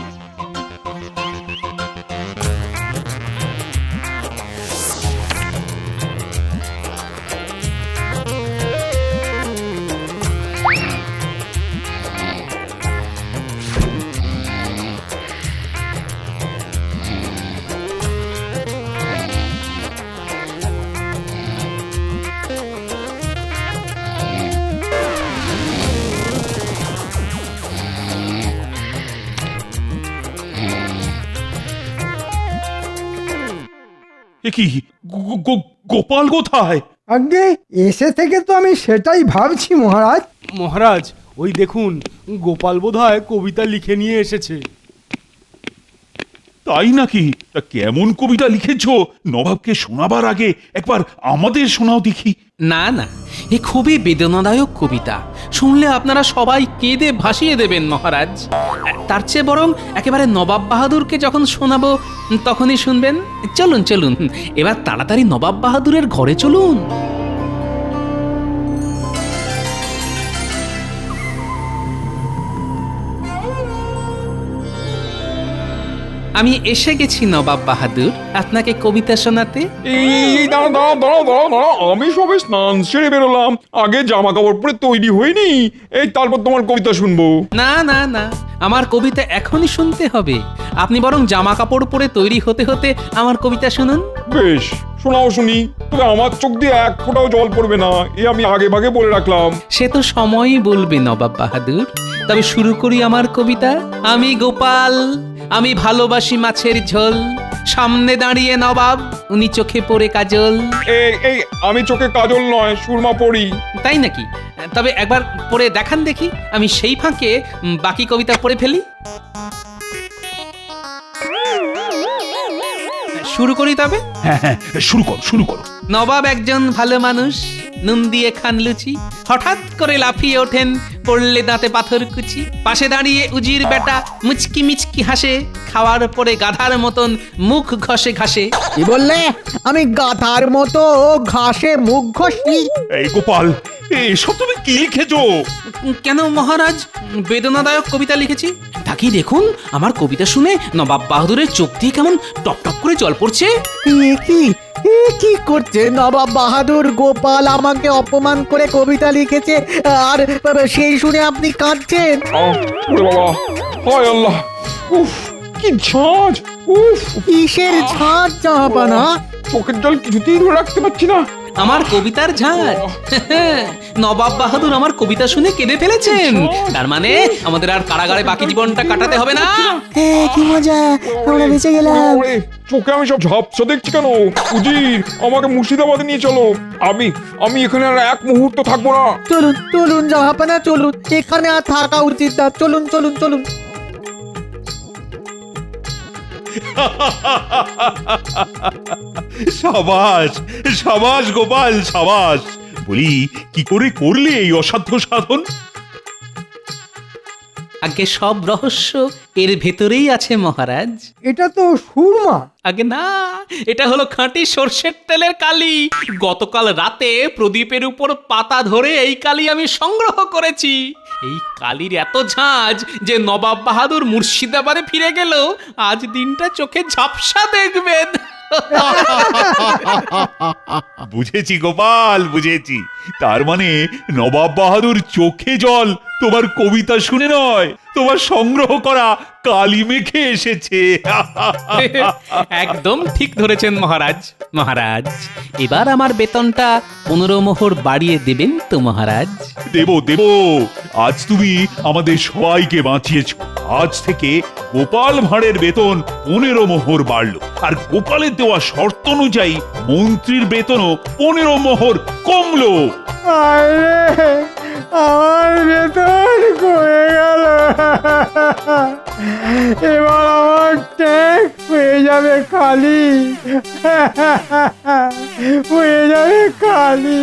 এ কি গোপাল কোথায়? আগে এসে থেকে তো আমি সেটাই ভাবছি মহারাজ। মহারাজ ওই দেখুন, গোপাল বোধহয় কবিতা লিখে নিয়ে এসেছে। তাই নাকি? তা কেমন কবিতা লিখেছো? নবাবকে শোনাবার আগে একবার আমাদের শোনাও দেখি। না না, এ খুবই বেদনাদায়ক কবিতা। শুনলে আপনারা সবাই কেঁদে ভাসিয়ে দেবেন মহারাজ। তার চেয়ে বরং একেবারে নবাব বাহাদুরকে যখন শোনাবো তখনই শুনবেন। চলুন চলুন, এবার তাড়াতাড়ি নবাব বাহাদুরের ঘরে চলুন। আমি এসে গেছি নবাব বাহাদুর, আপনাকে কবিতা শোনাতে। এই দাঁড়া দাঁড়া দাঁড়া দাঁড়া দাঁড়া, আমি সবে স্নান সেরে বেরোলাম, আগে জামা কাপড় পরে তৈরি হইনি, এই তারপর তোমার কবিতা শুনবো। না না না, আমার কবিতা এখনই শুনতে হবে। আপনি বরং জামা কাপড় পরে তৈরি হতে হতে আমার কবিতা শুনুন। বেশ, শোনাও শুনি, তবে আমার চোখ দিয়ে এক ফোঁটাও জল পড়বে না, এ আমি আগে ভাগে বলে রাখলাম। সে তো সময়ই বলবে নবাব বাহাদুর। তবে শুরু করি আমার কবিতা। আমি গোপাল, আমি ভালোবাসি মাছের ঝোল, সামনে দাঁড়িয়ে নবাব, উনি চোখে পড়ে কাজল। এই আমি চোখে কাজল নয়, সুরমা পড়ি। তাই নাকি? তবে একবার পড়ে দেখান দেখি, আমি সেই ফাঁকে বাকি কবিতা পড়ে ফেলি। শুরু করি তবে। হ্যাঁ হ্যাঁ, শুরু করো শুরু করো। নবাব একজন ভালো মানুষ, নুন দিয়ে খান লুচি, হঠাৎ করে লাফিয়ে ওঠেন, পড়লে দাঁতে পাথর কুচি। পাশে দাঁড়িয়ে উজির বেটা মুচকি মিচকি হাসে, খাওয়ার পরে গাধার মতন মুখ ঘষে ঘাসে। কি বললে? আমি গাধার মতো ঘাসে মুখ ঘষি? এই গোপাল, এসব তুমি কি লিখেছো? কেন মহারাজ, বেদনাদায়ক কবিতা লিখেছি। তাকিয়ে দেখুন, আমার কবিতা শুনে নবাব বাহাদুরের চোখ দিয়ে কেমন টপ টপ করে জল পড়ছে। কি করছে নবাব বাহাদুর? গোপাল আমাকে অপমান করে কবিতা লিখেছে, আর সেই শুনে আপনি কাঁদছেন? ওরে বাবা, হায় আল্লাহ, উফ কি ঝাঁজ, উফ। কিসের ঝাঁজ জাহাপানা? চোখের জল কিছুতেই ধরে রাখতে পারছি না। আমার কবিতার ঝাঁজ। নবাব বাহাদুর আমার কবিতা শুনে কেঁদে ফেলেছেন। তার মানে আমাদের আর কারাগারে বাকি জীবনটা কাটাতে হবে না। কি মজা, আমরা বেঁচে গেলাম। চোখে আমি সব ঝাপসা দেখছি কেন? উজির, আমাকে মুর্শিদাবাদে নিয়ে চলো। আমি এখানে আর এক মুহূর্ত থাকবো না। চলুন চলুন জাহাপানা, চলুন, এখানে আর থাকা উচিত না। চলুন চলুন চলুন। সাবাস সাবাস গোপাল, সাবাস। বলি, কি করে করলে এই অসাধ্য সাধন? আগে সব রহস্য এর ভেতরেই আছে মহারাজ। এটা তো সুরমা। আগে না, এটা হলো খাঁটি সর্ষের তেলের কালি। গতকাল রাতে প্রদীপের উপর পাতা ধরে এই কালি আমি সংগ্রহ করেছি। এই কালির এত ঝাঁজ যে নবাব বাহাদুর মুর্শিদাবাদে ফিরে গেল আজ দিনটা চোখে ঝাপসা দেখবেন। বুঝেছি গোপাল, বুঝেছি। তার মানে নবাব বাহাদুর চোখে জল তোমার কবিতা শুনে নয়, তোমার সংগ্রহ করা কালি মেখে এসেছে। একদম ঠিক ধরেছেন মহারাজ। মহারাজ, এবার আমার বেতনটা 15 মোহর বাড়িয়ে দেবেন তো মহারাজ? দেব দেব, আজ তুমি আমাদের সবাইকে বাঁচিয়েছ। আজ থেকে গোপাল ভাঁড়ের বেতন 15 মোহর বাড়লো, আর গোপালের দেওয়া শর্ত অনুযায়ী মন্ত্রীর বেতনও 15 মোহর কমলো। আরে আমার বেতন কমে গেল, এবার আমার ট্যাক্স হয়ে যাবে খালি, হয়ে যাবে খালি।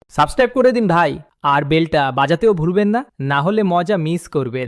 সাবস্ক্রাইব করে দিন ভাই, আর বেলটা বাজাতেও ভুলবেন না, না হলে মজা মিস করবেন।